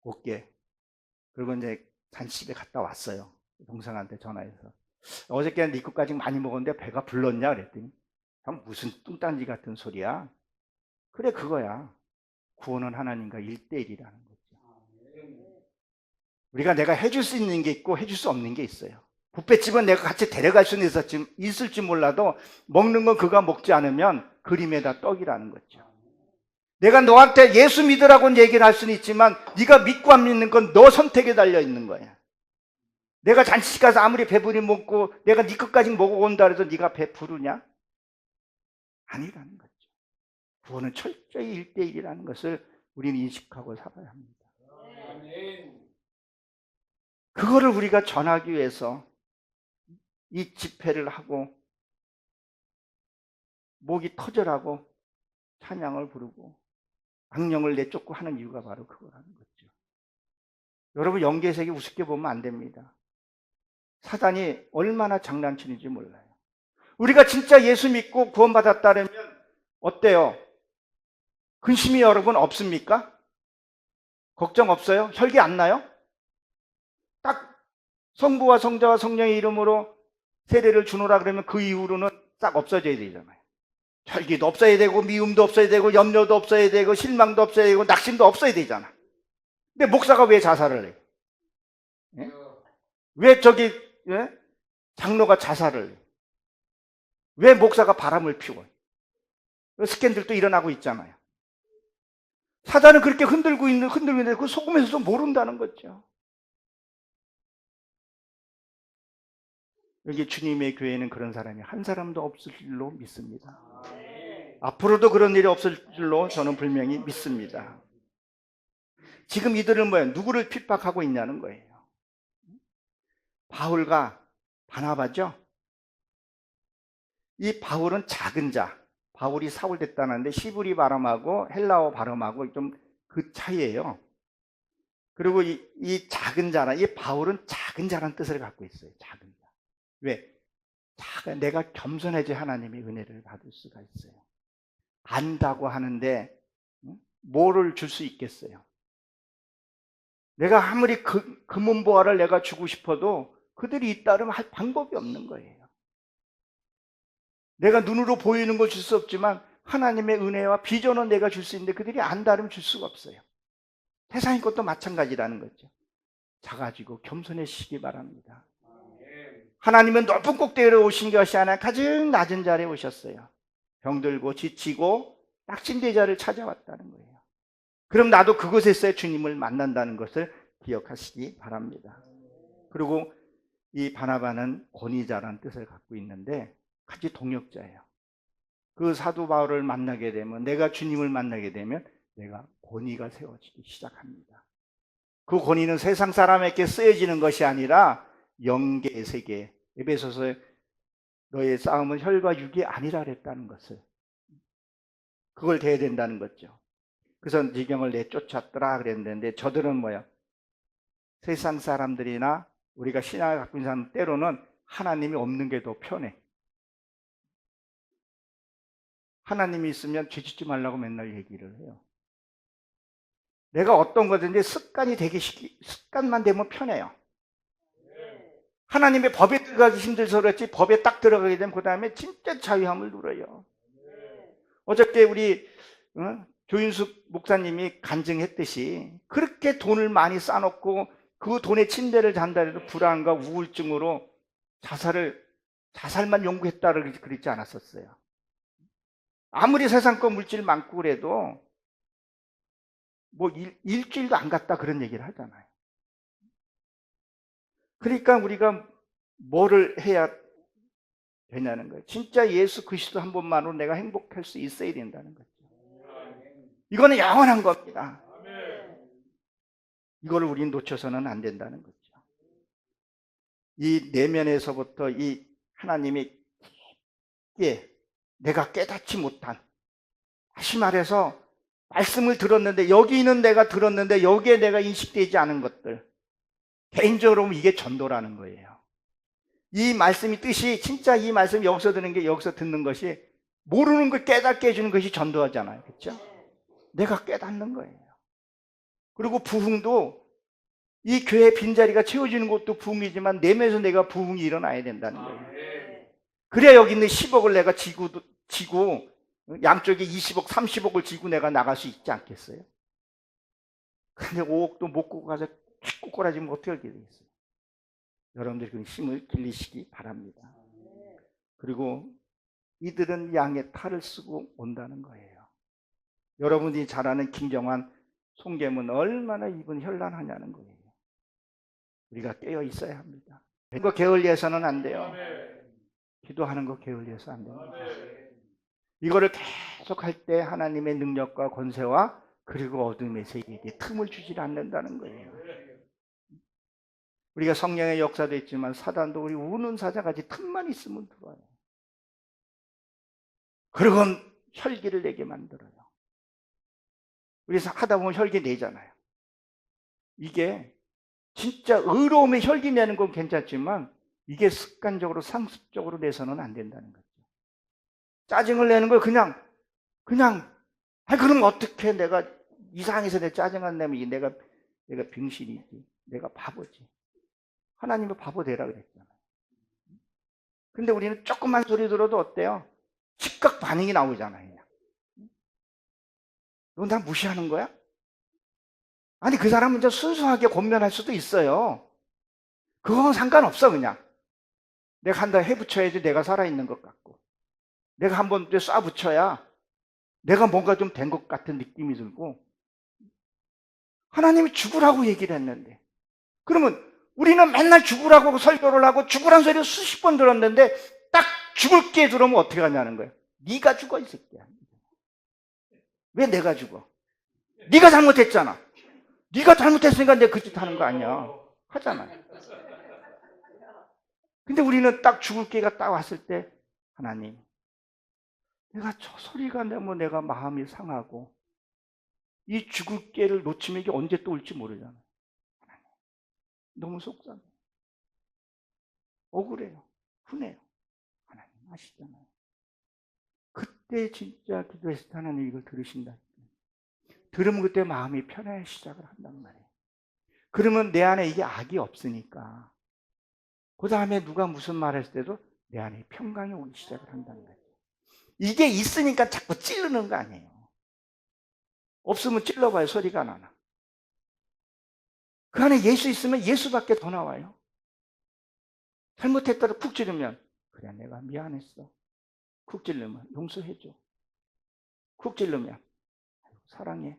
올게. 그리고 이제 잔치집에 갔다 왔어요. 동생한테 전화해서. 어저께는 네 것까지 많이 먹었는데 배가 불렀냐 그랬더니, 형, 무슨 뚱딴지 같은 소리야. 그래, 그거야. 구원은 하나님과 1대1이라는 거죠. 우리가 내가 해줄 수 있는 게 있고 해줄 수 없는 게 있어요. 뷔페집은 내가 같이 데려갈 수는 있을지 몰라도 먹는 건 그가 먹지 않으면 그림에다 떡이라는 거죠. 내가 너한테 예수 믿으라고는 얘기를 할 수는 있지만 네가 믿고 안 믿는 건 너 선택에 달려 있는 거야. 내가 잔치집 가서 아무리 배부리 먹고 내가 네 것까지 먹어온다 해서 네가 배 부르냐? 아니라는 거죠. 구원은 철저히 1대1이라는 것을 우리는 인식하고 살아야 합니다. 그거를 우리가 전하기 위해서 이 집회를 하고 목이 터져라고 찬양을 부르고 악령을 내쫓고 하는 이유가 바로 그거라는 거죠. 여러분, 영계세계 우습게 보면 안 됩니다. 사단이 얼마나 장난치는지 몰라요. 우리가 진짜 예수 믿고 구원받았다면 어때요? 근심이 여러분 없습니까? 걱정 없어요? 혈기 안 나요? 딱 성부와 성자와 성령의 이름으로 세례를 주노라 그러면 그 이후로는 싹 없어져야 되잖아요. 혈기도 없어야 되고 미움도 없어야 되고 염려도 없어야 되고 실망도 없어야 되고 낙심도 없어야 되잖아. 근데 목사가 왜 자살을 해요? 예? 왜 장로가 자살을 해요? 왜 목사가 바람을 피워요? 스캔들도 일어나고 있잖아요. 사단은 그렇게 흔들고 있는데 그 속음에서도 모른다는 거죠. 여기 주님의 교회는 그런 사람이 한 사람도 없을 줄로 믿습니다. 앞으로도 그런 일이 없을 줄로 저는 분명히 믿습니다. 지금 이들은 뭐예요? 누구를 핍박하고 있냐는 거예요. 바울과 바나바죠. 이 바울은 작은 자. 바울이 사울 됐다는데 히브리 발음하고 헬라어 발음하고 좀 그 차이예요. 그리고 이 작은 자라, 이 바울은 작은 자라는 뜻을 갖고 있어요. 작은 자. 왜? 내가 겸손해져 하나님의 은혜를 받을 수가 있어요. 안다고 하는데 뭐를 줄 수 있겠어요? 내가 아무리 금은보화를 내가 주고 싶어도 그들이 잇따르면 할 방법이 없는 거예요. 내가 눈으로 보이는 걸 줄 수 없지만 하나님의 은혜와 비전은 내가 줄 수 있는데 그들이 안다르면 줄 수가 없어요. 세상의 것도 마찬가지라는 거죠. 작아지고 겸손해지시기 바랍니다. 하나님은 높은 꼭대기로 오신 것이 아니라 가장 낮은 자리에 오셨어요. 병들고 지치고 낙심된 자를 찾아왔다는 거예요. 그럼 나도 그곳에서 주님을 만난다는 것을 기억하시기 바랍니다. 그리고 이 바나바는 권위자라는 뜻을 갖고 있는데 같이 동역자예요. 그 사도 바울을 만나게 되면, 내가 주님을 만나게 되면 내가 권위가 세워지기 시작합니다. 그 권위는 세상 사람에게 쓰여지는 것이 아니라 영계의 세계, 에베소서에 너의 싸움은 혈과 육이 아니라 그랬다는 것을, 그걸 대해야 된다는 거죠. 그래서 지경을 내쫓았더라 그랬는데, 저들은 뭐야? 세상 사람들이나 우리가 신앙을 갖고 있는 사람 때로는 하나님이 없는 게 더 편해. 하나님이 있으면 죄 짓지 말라고 맨날 얘기를 해요. 내가 어떤 거든지 습관만 되면 편해요. 하나님의 법에 들어가기 힘들어서 그렇지, 법에 딱 들어가게 되면 그 다음에 진짜 자유함을 누려요. 어저께 우리 조윤숙 목사님이 간증했듯이 그렇게 돈을 많이 쌓아놓고 그 돈에 침대를 잔다 해도 불안과 우울증으로 자살만 연구했다 그러지 않았었어요. 아무리 세상 거 물질 많고 그래도 뭐 일주일도 안 갔다 그런 얘기를 하잖아요. 그러니까 우리가 뭐를 해야 되냐는 거예요. 진짜 예수 그리스도 한 번만으로 내가 행복할 수 있어야 된다는 거죠. 이거는 영원한 겁니다. 이거를 우리는 놓쳐서는 안 된다는 거죠. 이 내면에서부터 이 하나님이 내가 깨닫지 못한, 다시 말해서 말씀을 들었는데 여기는 내가 들었는데 여기에 내가 인식되지 않은 것들, 개인적으로 보면 이게 전도라는 거예요. 이 말씀이 뜻이, 진짜 이 말씀이 여기서 듣는 게, 여기서 듣는 것이, 모르는 걸 깨닫게 해주는 것이 전도하잖아요. 그렇죠? 내가 깨닫는 거예요. 그리고 부흥도 이 교회 빈자리가 채워지는 것도 부흥이지만 내면에서 내가 부흥이 일어나야 된다는 거예요. 그래야 여기 있는 10억을 내가 지고 양쪽에 20억, 30억을 지고 내가 나갈 수 있지 않겠어요? 근데 5억도 못 꾸고 가서 꼬꾸라지면 어떻게 하게 되겠어요? 여러분들이 그 힘을 길리시기 바랍니다. 그리고 이들은 양의 탈을 쓰고 온다는 거예요. 여러분이 잘 아는 김정환, 송계문 얼마나 이분 현란하냐는 거예요. 우리가 깨어 있어야 합니다. 이거 게을리해서는 안 돼요. 기도하는 거 게을리해서 안 됩니다. 이거를 계속 할 때 하나님의 능력과 권세와 그리고 어둠의 세계에 틈을 주지 않는다는 거예요. 우리가 성령의 역사도 있지만 사단도 우리 우는 사자같이 틈만 있으면 들어와요. 그리고 혈기를 내게 만들어요. 우리 하다 보면 혈기 내잖아요. 이게 진짜 의로움의 혈기 내는 건 괜찮지만 이게 습관적으로 상습적으로 내서는 안 된다는 거죠. 짜증을 내는 걸 그냥 그럼 어떻게 내가 이상해서 내 짜증을 내면 내가 병신이지, 내가 바보지. 하나님은 바보 되라 그랬잖아요. 근데 우리는 조그만 소리 들어도 어때요? 즉각 반응이 나오잖아요. 너 나 무시하는 거야? 아니, 그 사람은 이제 순수하게 권면할 수도 있어요. 그건 상관없어. 그냥 내가 한다 해붙여야지 내가 살아있는 것 같고, 내가 한번 쏴붙여야 내가 뭔가 좀 된 것 같은 느낌이 들고, 하나님이 죽으라고 얘기를 했는데, 그러면 우리는 맨날 죽으라고 설교를 하고 죽으란 소리를 수십 번 들었는데 딱 죽을 게 들어오면 어떻게 하냐는 거예요. 네가 죽어 이 새끼야. 왜 내가 죽어? 네가 잘못했잖아. 네가 잘못했으니까 내가 그 짓 하는 거 아니야. 하잖아요. 근데 우리는 딱 죽을 기회가 딱 왔을 때, 하나님, 내가 저 소리가 내면 내가 마음이 상하고 이 죽을 기회를 놓치면 이게 언제 또 올지 모르잖아요. 하나님, 너무 속상해. 억울해요. 분해요. 하나님 아시잖아요. 그때 진짜 기도했을 때 하나님 이걸 들으신다. 들으면 그때 마음이 편해야 시작을 한단 말이에요. 그러면 내 안에 이게 악이 없으니까 그 다음에 누가 무슨 말 했을 때도 내 안에 평강이 오기 시작을 한다는 거예요. 이게 있으니까 자꾸 찌르는 거 아니에요. 없으면 찔러봐요. 소리가 나나. 그 안에 예수 있으면 예수밖에 더 나와요. 잘못했다고 쿡 찌르면, 그래 내가 미안했어. 쿡 찌르면 용서해줘. 쿡 찌르면 사랑해.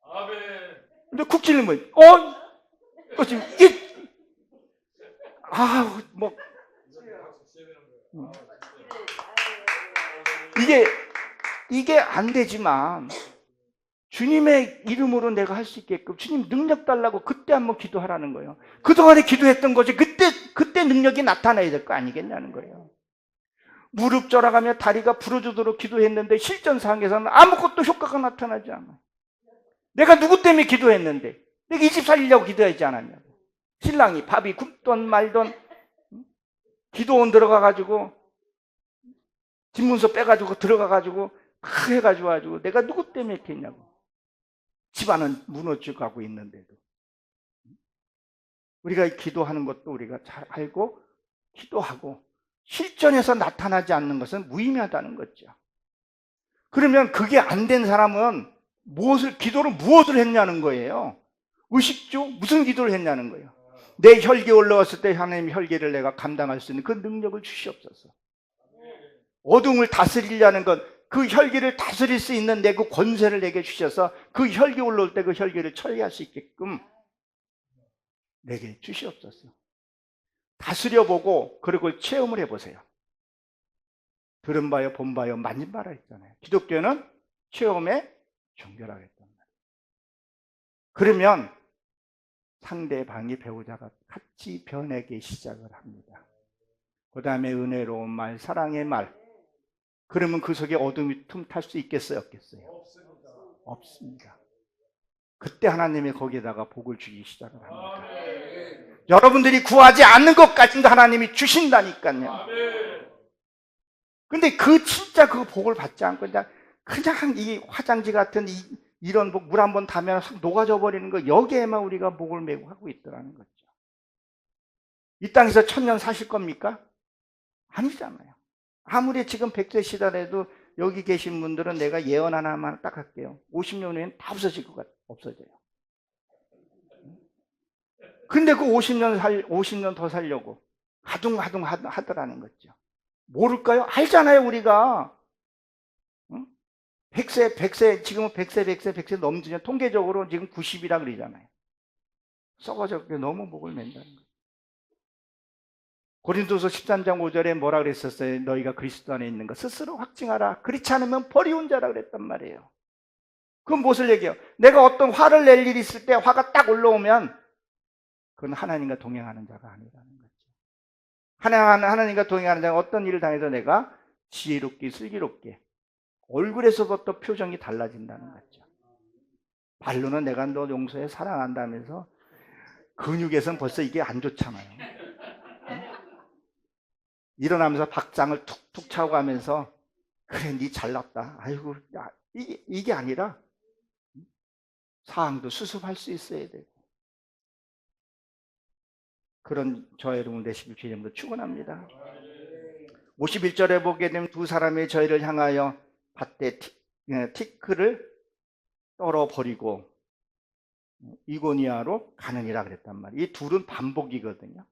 아멘. 근데 쿡 찌르면 지금 이게 안 되지만 주님의 이름으로 내가 할 수 있게끔 주님 능력 달라고 그때 한번 기도하라는 거예요. 그동안에 기도했던 거지 그때 능력이 나타나야 될 거 아니겠냐는 거예요. 무릎 졸아가며 다리가 부러지도록 기도했는데 실전상에서는 아무것도 효과가 나타나지 않아요. 내가 누구 때문에 기도했는데, 내가 이 집 살리려고 기도하지 않았냐고. 신랑이 밥이 굶던 말던 기도원 들어가가지고 집문서 빼가지고 들어가가지고 해가지고 내가 누구 때문에 이렇게 했냐고. 집안은 무너져가고 있는데도. 우리가 기도하는 것도 우리가 잘 알고 기도하고 실전에서 나타나지 않는 것은 무의미하다는 거죠. 그러면 그게 안 된 사람은 기도를 무엇을 했냐는 거예요. 의식주 무슨 기도를 했냐는 거예요. 내 혈기 올라왔을 때 하나님 혈기를 내가 감당할 수 있는 그 능력을 주시옵소서. 어둠을 다스리려는 것, 그 혈기를 다스릴 수 있는 내 그 권세를 내게 주셔서 그 혈기 올라올 때 그 혈기를 처리할 수 있게끔 내게 주시옵소서. 다스려보고 그리고 체험을 해보세요. 들은 바요 본 바요 만진 바라 했잖아요. 기독교는 체험에 종결하겠단 말이에요. 그러면 상대방이 배우자가 같이 변하기 시작을 합니다. 그 다음에 은혜로운 말, 사랑의 말. 그러면 그 속에 어둠이 틈탈 수 있겠어요? 없겠어요? 없습니다. 그때 하나님이 거기에다가 복을 주기 시작을 합니다. 여러분들이 구하지 않는 것까지도 하나님이 주신다니까요. 근데 진짜 그 복을 받지 않고 그냥 이 화장지 같은 이런 물 한 번 타면 확 녹아져 버리는 거, 여기에만 우리가 목을 메고 하고 있더라는 거죠. 이 땅에서 1000년 사실 겁니까? 아니잖아요. 아무리 지금 100세 시달해도 여기 계신 분들은 내가 예언 하나만 딱 할게요. 50년 후에는 다 없어질 것 같아요. 없어져요. 근데 그 50년 더 살려고 하둥하둥 하더라는 거죠. 모를까요? 알잖아요, 우리가. 100세, 지금은 100세 넘지면 통계적으로 지금 90이라 그러잖아요. 썩어졌게 너무 목을 맨다는 거예요. 고린도서 13장 5절에 뭐라 그랬었어요? 너희가 그리스도 안에 있는 거 스스로 확증하라. 그렇지 않으면 버리운 자라 그랬단 말이에요. 그건 무엇을 얘기해요? 내가 어떤 화를 낼 일이 있을 때 화가 딱 올라오면 그건 하나님과 동행하는 자가 아니라는 거죠. 하나님과 동행하는 자가 어떤 일을 당해도 내가 지혜롭게 슬기롭게 얼굴에서부터 표정이 달라진다는 거죠. 말로는 내가 너 용서해 사랑한다면서 근육에서는 벌써 이게 안 좋잖아요. 일어나면서 박장을 툭툭 차고 가면서 그래 니 잘났다. 아이고 야, 이게 아니라 상황도 수습할 수 있어야 되고 그런 저와 여러분 되시길 주님으로 축원합니다. 51절에 보게 되면 두 사람이 저희를 향하여 밭에 티크를 떨어버리고 이고니아로 가느니라 그랬단 말이에요. 이 둘은 반복이거든요.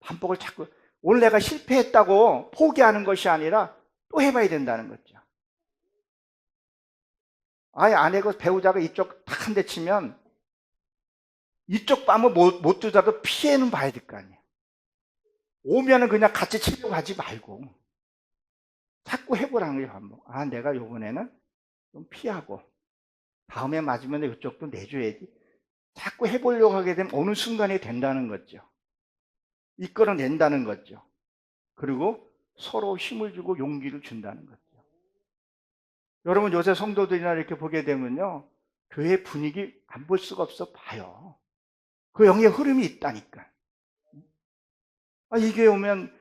반복을 자꾸 오늘 내가 실패했다고 포기하는 것이 아니라 또 해봐야 된다는 거죠. 아예 아내가 배우자가 이쪽 탁 한 대 치면 이쪽 밤을 못 두자도 피해는 봐야 될 거 아니에요. 오면은 그냥 같이 치려고 하지 말고 자꾸 해보라는 거예요. 반복. 내가 요번에는 좀 피하고 다음에 맞으면 이쪽도 내줘야지. 자꾸 해보려고 하게 되면 어느 순간에 된다는 거죠. 이끌어낸다는 거죠. 그리고 서로 힘을 주고 용기를 준다는 거죠. 여러분 요새 성도들이나 이렇게 보게 되면요, 교회 분위기 안 볼 수가 없어. 봐요. 그 영의 흐름이 있다니까. 이 교회 오면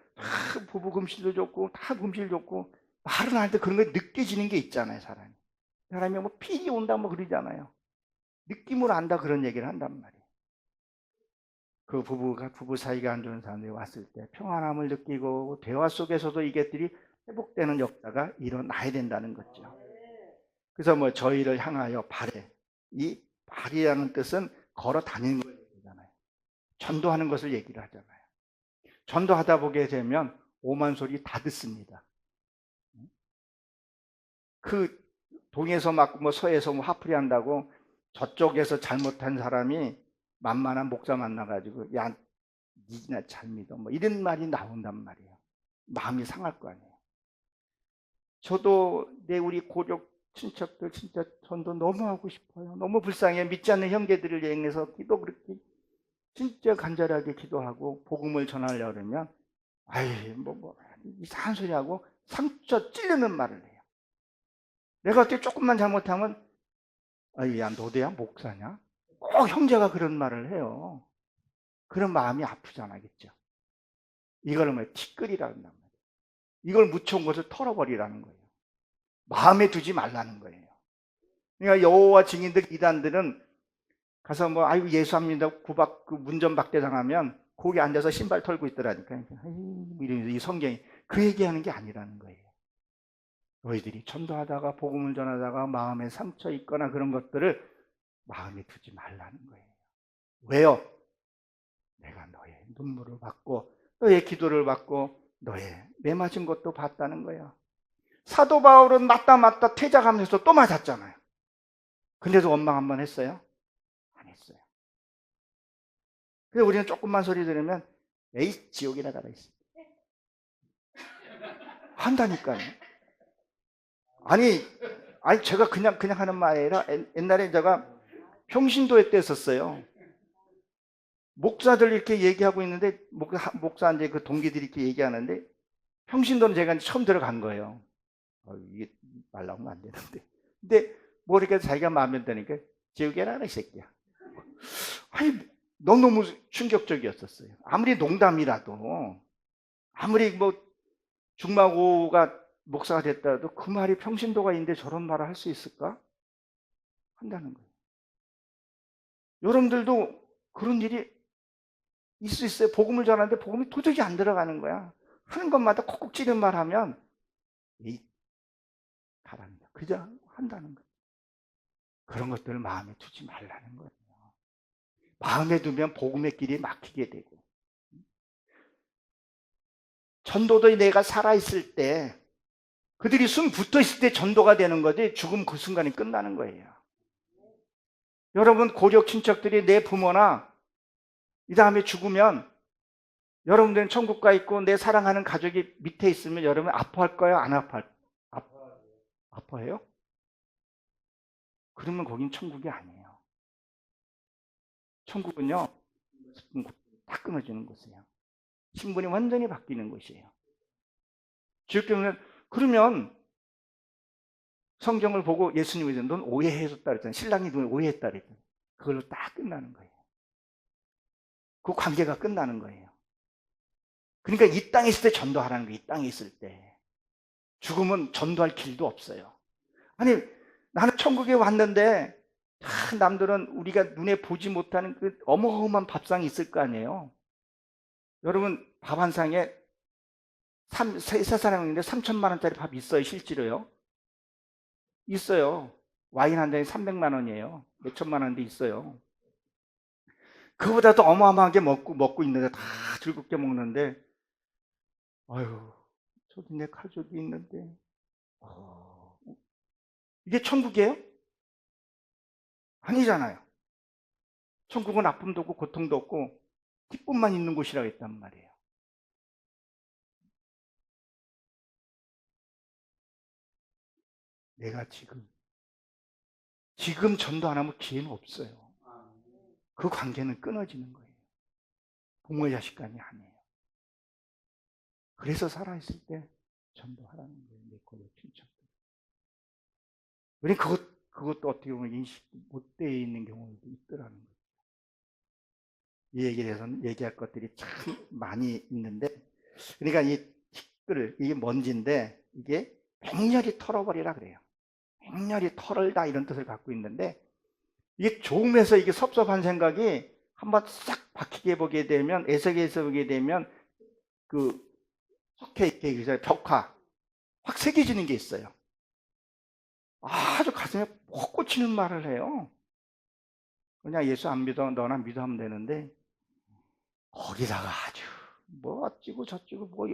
부부 금실도 좋고 다 금실 좋고 말은 할 때 그런 거 느껴지는 게 있잖아요. 사람이 뭐 필이 온다 뭐 그러잖아요. 느낌으로 안다 그런 얘기를 한단 말이에요. 그 부부 사이가 안 좋은 사람들이 왔을 때 평안함을 느끼고 대화 속에서도 이것들이 회복되는 역사가 일어나야 된다는 거죠. 그래서 뭐 저희를 향하여 발에, 이 발이라는 뜻은 걸어 다니는 걸 얘기하잖아요. 전도하는 것을 얘기를 하잖아요. 전도하다 보게 되면 오만 소리 다 듣습니다. 그 동에서 막 뭐 서에서 뭐 화풀이 한다고 저쪽에서 잘못한 사람이 만만한 목사 만나가지고 야 니나 잘 믿어 뭐 이런 말이 나온단 말이에요. 마음이 상할 거 아니에요. 저도 우리 고족 친척들 진짜 전도 너무 하고 싶어요. 너무 불쌍해. 믿지 않는 형제들을 향해서 기도 그렇게 진짜 간절하게 기도하고 복음을 전하려고 그러면 아이, 이상한 소리 하고 상처 찌르는 말을 해요. 내가 어떻게 조금만 잘못하면, 아이, 야, 너도야 목사냐? 꼭 형제가 그런 말을 해요. 그런 마음이 아프잖아겠죠. 이걸 뭐 티끌이라고 한단 말이에요. 이걸 묻혀온 것을 털어버리라는 거예요. 마음에 두지 말라는 거예요. 그러니까 여호와 증인들 이단들은 가서 뭐 아이고 예수합니다 그 문전박대 당하면 거기 앉아서 신발 털고 있더라니까요. 이러면서 이 성경이 그 얘기하는 게 아니라는 거예요. 너희들이 전도하다가 복음을 전하다가 마음에 상처 있거나 그런 것들을 마음에 두지 말라는 거예요. 왜요? 내가 너의 눈물을 받고 너의 기도를 받고 너의 매맞은 것도 봤다는 거예요. 사도 바울은 맞다 퇴장하면서 또 맞았잖아요. 근데도 원망 한번 했어요? 안 했어요. 그래서 우리는 조금만 소리 들으면 에이 지옥이나 가라 있어. 한다니까요. 아니 제가 그냥 하는 말이 아니라 옛날에 제가 평신도회 때 썼어요. 목사들 이렇게 얘기하고 있는데 목사 이제 그 동기들이 이렇게 얘기하는데 평신도는 제가 처음 들어간 거예요. 이게 말 나오면 안 되는데. 근데 뭐 이렇게 자기가 마음에 드니까 지옥에 가라 이 새끼야. 아니 너무 충격적이었었어요. 아무리 농담이라도 아무리 뭐 중마고가 목사가 됐다도 그 말이 평신도가 있는데 저런 말을 할 수 있을까? 한다는 거예요. 여러분들도 그런 일이 있을 수 있어요. 복음을 전하는데 복음이 도저히 안 들어가는 거야. 하는 것마다 콕콕 찌른 말 하면 에이 가랍니다. 그저 한다는 거예요. 그런 것들을 마음에 두지 말라는 거예요. 마음에 두면 복음의 길이 막히게 되고 전도도 내가 살아있을 때 그들이 숨 붙어있을 때 전도가 되는 거지 죽음 그 순간이 끝나는 거예요. 여러분 고력 친척들이 내 부모나 이 다음에 죽으면 여러분들은 천국 가 있고 내 사랑하는 가족이 밑에 있으면 여러분 아파할 거예요? 안 아파해요? 그러면 거긴 천국이 아니에요. 천국은요 다 끊어지는 곳이에요. 신분이 완전히 바뀌는 곳이에요. 주역교는 그러면 성경을 보고 예수님이 넌 오해했었다 그랬잖아요. 신랑이 넌 오해했다 그랬잖아요. 그걸로 딱 끝나는 거예요. 그 관계가 끝나는 거예요. 그러니까 이 땅에 있을 때 전도하라는 거예요. 이 땅에 있을 때. 죽으면 전도할 길도 없어요. 아니 나는 천국에 왔는데 남들은 우리가 눈에 보지 못하는 그 어마어마한 밥상이 있을 거 아니에요. 여러분 밥 한 상에 세 사람인데 3천만 원짜리 밥 있어요? 실제로요? 있어요. 와인 한 잔에 300만 원이에요. 몇 천만 원인데 있어요. 그보다 더 어마어마하게 먹고 있는데 다 즐겁게 먹는데 아유 저도 내 가족이 있는데 이게 천국이에요? 아니잖아요. 천국은 아픔도 없고 고통도 없고 기쁨만 있는 곳이라고 했단 말이에요. 내가 지금 전도 안 하면 기회는 없어요. 그 관계는 끊어지는 거예요. 부모 자식 간이 아니에요. 그래서 살아있을 때 전도하라는 거예요. 내 고려 친척들. 우리 그것도 어떻게 보면 인식 못 되어 있는 경우도 있더라는 거예요. 이 얘기에 대해서는 얘기할 것들이 참 많이 있는데, 그러니까 이 티끌, 이게 먼지인데, 이게 맹렬히 털어버리라 그래요. 맹렬히 털을다 이런 뜻을 갖고 있는데, 이게 조음에서 이게 섭섭한 생각이 한번 싹 박히게 보게 되면, 애석에서 보게 되면, 그, 석회 있게, 벽화, 확 새겨지는 게 있어요. 아주 가슴에 푹 꽂히는 말을 해요. 그냥 예수 안 믿어, 너나 믿어 하면 되는데, 거기다가 아주 뭐 어찌고 저찌고 뭐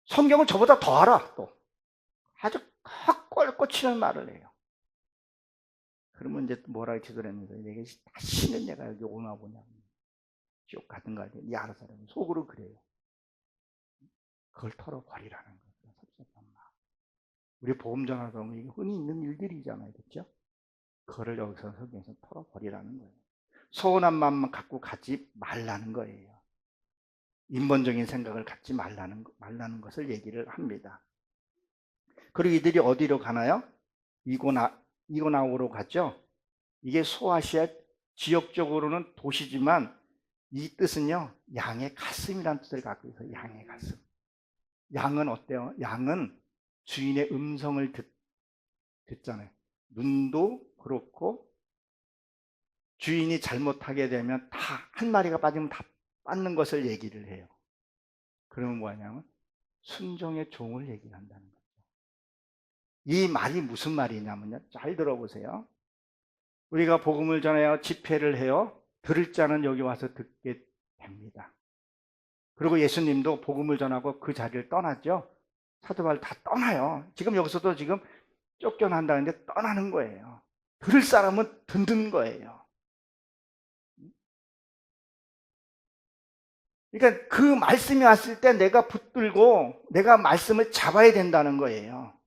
성경은 저보다 더 알아 또 아주 확 꽂히는 말을 해요. 그러면 이제 뭐라 해주더랬는데 내가 다시는 내가 여기 오나 보냐 쭉 가든 가든 이 알아서 하면 속으로 그래요. 그걸 털어버리라는 거예요. 섭섭한 마음. 우리 보험 전화다 보면 이게 흔히 있는 일들이잖아요, 그렇죠? 그거를 여기서 성경에서 털어버리라는 거예요. 서운한 마음만 갖고 가지 말라는 거예요. 인본적인 생각을 갖지 말라는 것을 얘기를 합니다. 그리고 이들이 어디로 가나요? 이고나우로 가죠. 이게 소아시아 지역적으로는 도시지만 이 뜻은요, 양의 가슴이라는 뜻을 갖고 있어요. 양의 가슴. 양은 어때요? 양은 주인의 음성을 듣잖아요. 눈도 그렇고 주인이 잘못하게 되면 다 한 마리가 빠지면 다 빠는 것을 얘기를 해요. 그러면 뭐냐면 순종의 종을 얘기한다는 거죠. 이 말이 무슨 말이냐면요. 잘 들어보세요. 우리가 복음을 전해요. 집회를 해요. 들을 자는 여기 와서 듣게 됩니다. 그리고 예수님도 복음을 전하고 그 자리를 떠났죠. 사도 바울 다 떠나요. 지금 여기서도 지금 쫓겨난다는데 떠나는 거예요. 들을 사람은 듣는 거예요. 그러니까 그 말씀이 왔을 때 내가 붙들고 내가 말씀을 잡아야 된다는 거예요.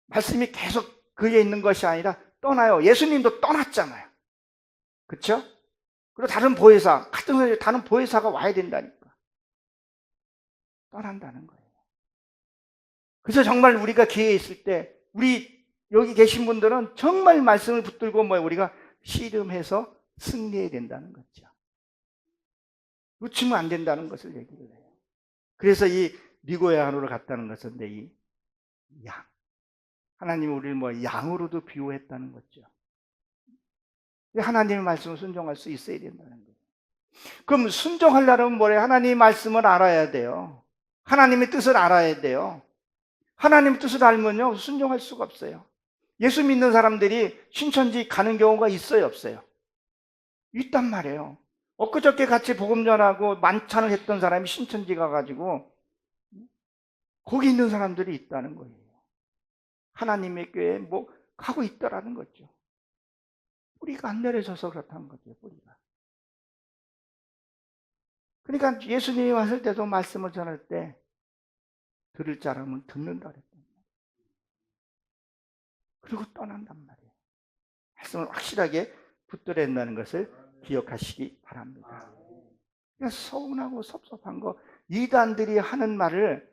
말씀이 계속 그에 있는 것이 아니라 떠나요. 예수님도 떠났잖아요. 그렇죠? 그리고 다른 보혜사가 와야 된다니까. 떠난다는 거예요. 그래서 정말 우리가 기회에 있을 때 우리 여기 계신 분들은 정말 말씀을 붙들고 우리가 씨름해서 승리해야 된다는 거죠. 놓치면 안 된다는 것을 얘기를 해요. 그래서 이 미고야노로 갔다는 것은 이 양. 하나님이 우리를 양으로도 비유했다는 거죠. 하나님의 말씀을 순종할 수 있어야 된다는 거예요. 그럼 순종하려면 뭐래요? 하나님의 말씀을 알아야 돼요. 하나님의 뜻을 알아야 돼요. 하나님의 뜻을 알면요, 순종할 수가 없어요. 예수 믿는 사람들이 신천지 가는 경우가 있어요, 없어요? 있단 말이에요. 엊그저께 같이 복음 전하고 만찬을 했던 사람이 신천지 가가지고 거기 있는 사람들이 있다는 거예요. 하나님의 교회에 가고 있더라는 거죠. 뿌리가 안 내려져서 그렇다는 거죠, 뿌리가. 그러니까 예수님이 왔을 때도 말씀을 전할 때 들을 자라면 듣는다 그랬단 말이에요. 그리고 떠난단 말이에요. 말씀을 확실하게 붙들어야 한다는 것을 기억하시기 바랍니다. 그냥 서운하고 섭섭한 거, 이단들이 하는 말을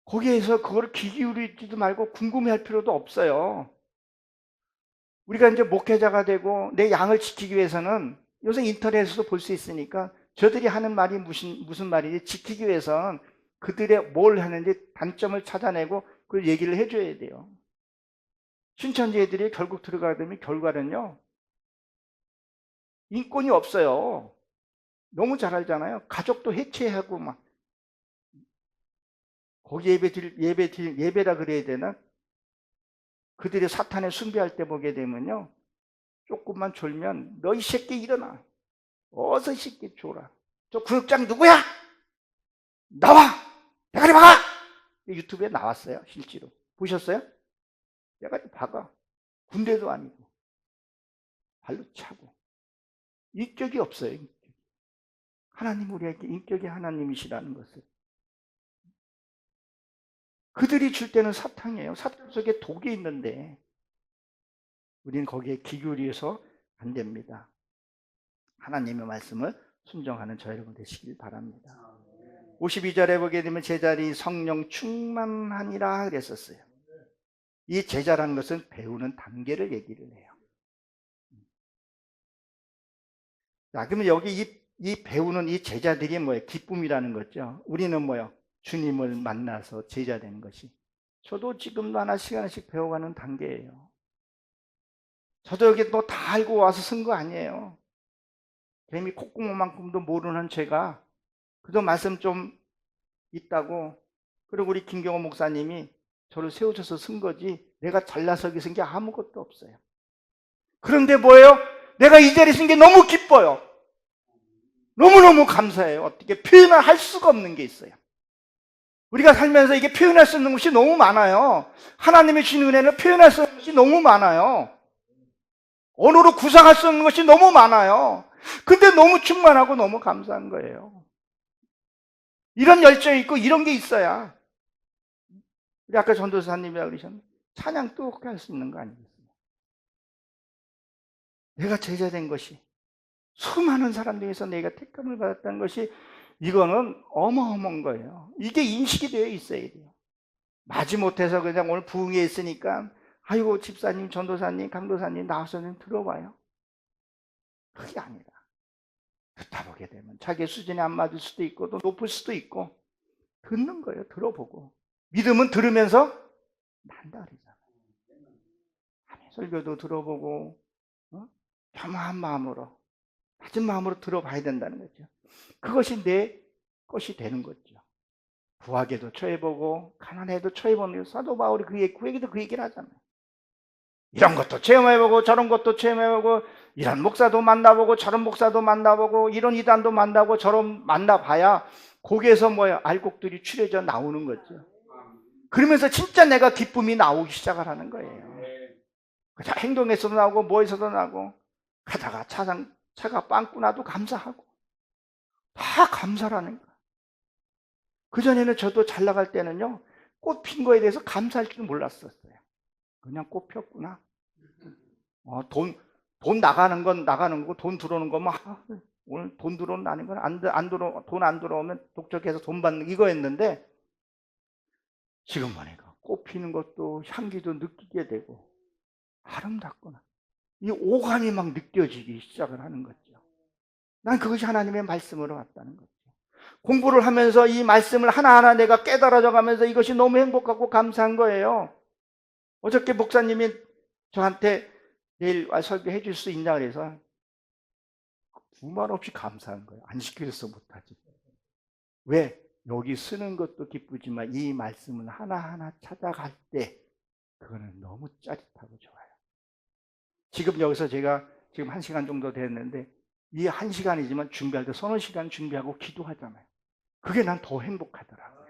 거기에서 그걸 귀 기울이지도 말고 궁금해할 필요도 없어요. 우리가 이제 목회자가 되고 내 양을 지키기 위해서는 요새 인터넷에서도 볼 수 있으니까 저들이 하는 말이 무슨 말인지 지키기 위해서는 그들의 뭘 하는지 단점을 찾아내고 그걸 얘기를 해줘야 돼요. 신천지 애들이 결국 들어가게 되면 결과는요, 인권이 없어요. 너무 잘 알잖아요. 가족도 해체하고 거기 예배라 그래야 되나? 그들이 사탄에 숭배할 때 보게 되면요, 조금만 졸면 너 이 새끼 일어나. 어서 이 새끼 졸아. 저 구역장 누구야? 나와! 대가리 박아! 유튜브에 나왔어요, 실제로. 보셨어요? 대가리 박아. 군대도 아니고. 발로 차고. 인격이 없어요, 인격이. 하나님 우리에게 인격이 하나님이시라는 것을. 그들이 줄 때는 사탕이에요. 사탕 속에 독이 있는데 우리는 거기에 기교리해서 안 됩니다. 하나님의 말씀을 순종하는 저 여러분 되시길 바랍니다. 52절에 보게 되면 제자리 성령 충만하니라 그랬었어요. 이 제자라는 것은 배우는 단계를 얘기를 해요. 자, 그러면 여기 이 배우는 이 제자들이 뭐예요? 기쁨이라는 거죠. 우리는 뭐예요? 주님을 만나서 제자 되는 것이. 저도 지금도 하나씩 배워가는 단계예요. 저도 여기 다 알고 와서 쓴 거 아니에요. 개미 콧구멍만큼도 모르는 제가 그도 말씀 좀 있다고, 그리고 우리 김경호 목사님이 저를 세우셔서 쓴 거지 내가 잘나서 쓴 게 아무것도 없어요. 그런데 뭐예요? 내가 이 자리에 쓴 게 너무 기뻐요. 너무너무 감사해요. 어떻게 표현을 할 수가 없는 게 있어요. 우리가 살면서 이게 표현할 수 있는 것이 너무 많아요. 하나님의 주신 은혜는 표현할 수 있는 것이 너무 많아요. 언어로 구상할 수 있는 것이 너무 많아요. 근데 너무 충만하고 너무 감사한 거예요. 이런 열정이 있고 이런 게 있어야. 우리 아까 전도사님이라고 그러셨는데 찬양 뜨겁게 할 수 있는 거 아니겠어요? 내가 제자된 것이 수많은 사람 중에서 내가 택함을 받았다는 것이 이거는 어마어마한 거예요. 이게 인식이 되어 있어야 돼요. 마지못해서 그냥 오늘 부흥회 있으니까 아이고 집사님, 전도사님, 강도사님 나와서 좀 들어봐요. 그게 아니라 듣다 보게 되면 자기 수준이 안 맞을 수도 있고 또 높을 수도 있고 듣는 거예요. 들어보고. 믿음은 들으면서 난다 그러잖아요. 설교도 들어보고 겸허한 마음으로, 낮은 마음으로 들어봐야 된다는 거죠. 그것이 내 것이 되는 거죠. 부하게도 처해보고 가난해도 처해보는 사도 바울이 그 얘기도 그 얘기를 하잖아요. 이런 것도 체험해보고 저런 것도 체험해보고 이런 목사도 만나보고 저런 목사도 만나보고 이런 이단도 만나보고 저런 만나봐야 거기에서 뭐야 알곡들이 추려져 나오는 거죠. 그러면서 진짜 내가 기쁨이 나오기 시작을 하는 거예요. 그냥 행동에서도 나오고 뭐에서도 나오고 가다가 차가 빵꾸 나도 감사하고 다 감사라는 거예요. 그전에는 저도 잘 나갈 때는요 꽃 핀 거에 대해서 감사할 줄 몰랐었어요. 그냥 꽃 폈구나. 돈 나가는 건 나가는 거고 돈 들어오는 거면 오늘 돈 들어오는 건 돈 안 들어오면 독촉해서 돈 받는 이거였는데 지금 보니까 꽃 피는 것도 향기도 느끼게 되고 아름답구나. 이 오감이 막 느껴지기 시작을 하는 거죠. 난 그것이 하나님의 말씀으로 왔다는 거죠. 공부를 하면서 이 말씀을 하나하나 내가 깨달아져 가면서 이것이 너무 행복하고 감사한 거예요. 어저께 목사님이 저한테 내일 설교해 줄 수 있냐 그래서 두말 없이 감사한 거예요. 안 시켜줘서 못하지. 왜? 여기 쓰는 것도 기쁘지만 이 말씀을 하나하나 찾아갈 때 그거는 너무 짜릿하고 좋아요. 지금 여기서 제가 지금 1시간 정도 됐는데 이 1시간이지만 준비할 때 서너 시간 준비하고 기도하잖아요. 그게 난 더 행복하더라고요.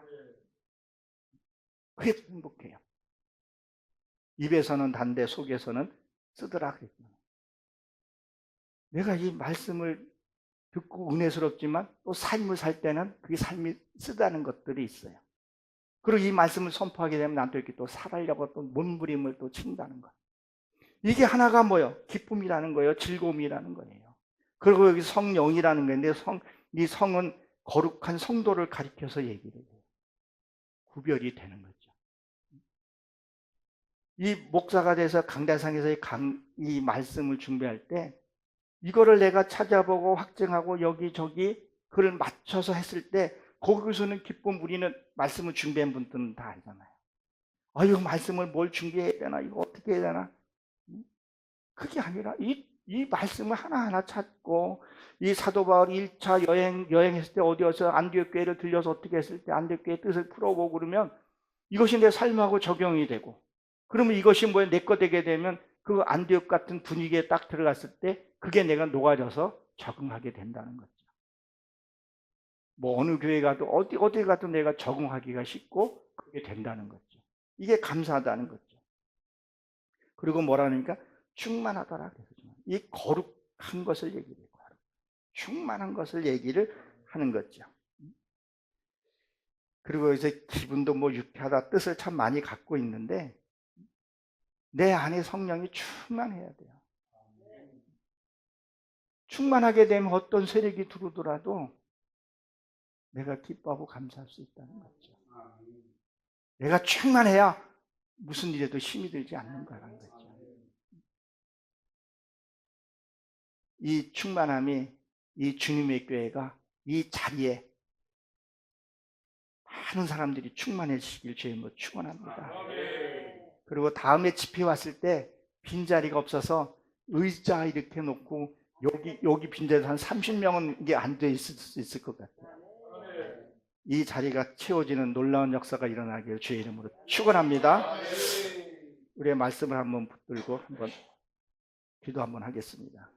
그게 더 행복해요. 입에서는 단데 속에서는 쓰더라 그랬잖아요. 내가 이 말씀을 듣고 은혜스럽지만 또 삶을 살 때는 그게 삶이 쓰다는 것들이 있어요. 그리고 이 말씀을 선포하게 되면 난 또 이렇게 또 살아려고 또 몸부림을 또 친다는 것. 이게 하나가 뭐예요? 기쁨이라는 거예요. 즐거움이라는 거예요. 그리고 여기 성령이라는 건데 이 성은 거룩한 성도를 가리켜서 얘기를 해요. 구별이 되는 거죠. 이 목사가 돼서 강대상에서 이 말씀을 준비할 때 이거를 내가 찾아보고 확증하고 여기저기 그걸 맞춰서 했을 때 거기서는 기쁨. 우리는 말씀을 준비한 분들은 다 알잖아요. 이거 말씀을 뭘 준비해야 되나? 이거 어떻게 해야 되나? 그게 아니라 이 말씀을 하나하나 찾고 이 사도 바울이 1차 여행했을 때 어디에서 안디옥 교회를 들려서 어떻게 했을 때 안디옥 교회의 뜻을 풀어보고 그러면 이것이 내 삶하고 적용이 되고 그러면 이것이 뭐야 내 거 되게 되면 그 안디옥 같은 분위기에 딱 들어갔을 때 그게 내가 녹아져서 적응하게 된다는 거죠. 뭐 어느 교회 가도 어디 가도 내가 적응하기가 쉽고 그게 된다는 거죠. 이게 감사하다는 거죠. 그리고 뭐라니까 충만하더라. 이 거룩한 것을 얘기해요. 충만한 것을 얘기를 하는 거죠. 그리고 이제 기분도 뭐 유쾌하다 뜻을 참 많이 갖고 있는데 내 안에 성령이 충만해야 돼요. 충만하게 되면 어떤 세력이 들어오더라도 내가 기뻐하고 감사할 수 있다는 거죠. 내가 충만해야 무슨 일에도 힘이 들지 않는 거라는 거죠. 이 충만함이 이 주님의 교회가 이 자리에 많은 사람들이 충만해지길 주님으로 축원합니다. 그리고 다음에 집회 왔을 때 빈자리가 없어서 의자 이렇게 놓고 여기 빈자리 한 30명은 이게 안 돼 있을 수 있을 것 같아요. 이 자리가 채워지는 놀라운 역사가 일어나길 주의 이름으로 축원합니다. 우리의 말씀을 한번 붙들고 한번 기도 한번 하겠습니다.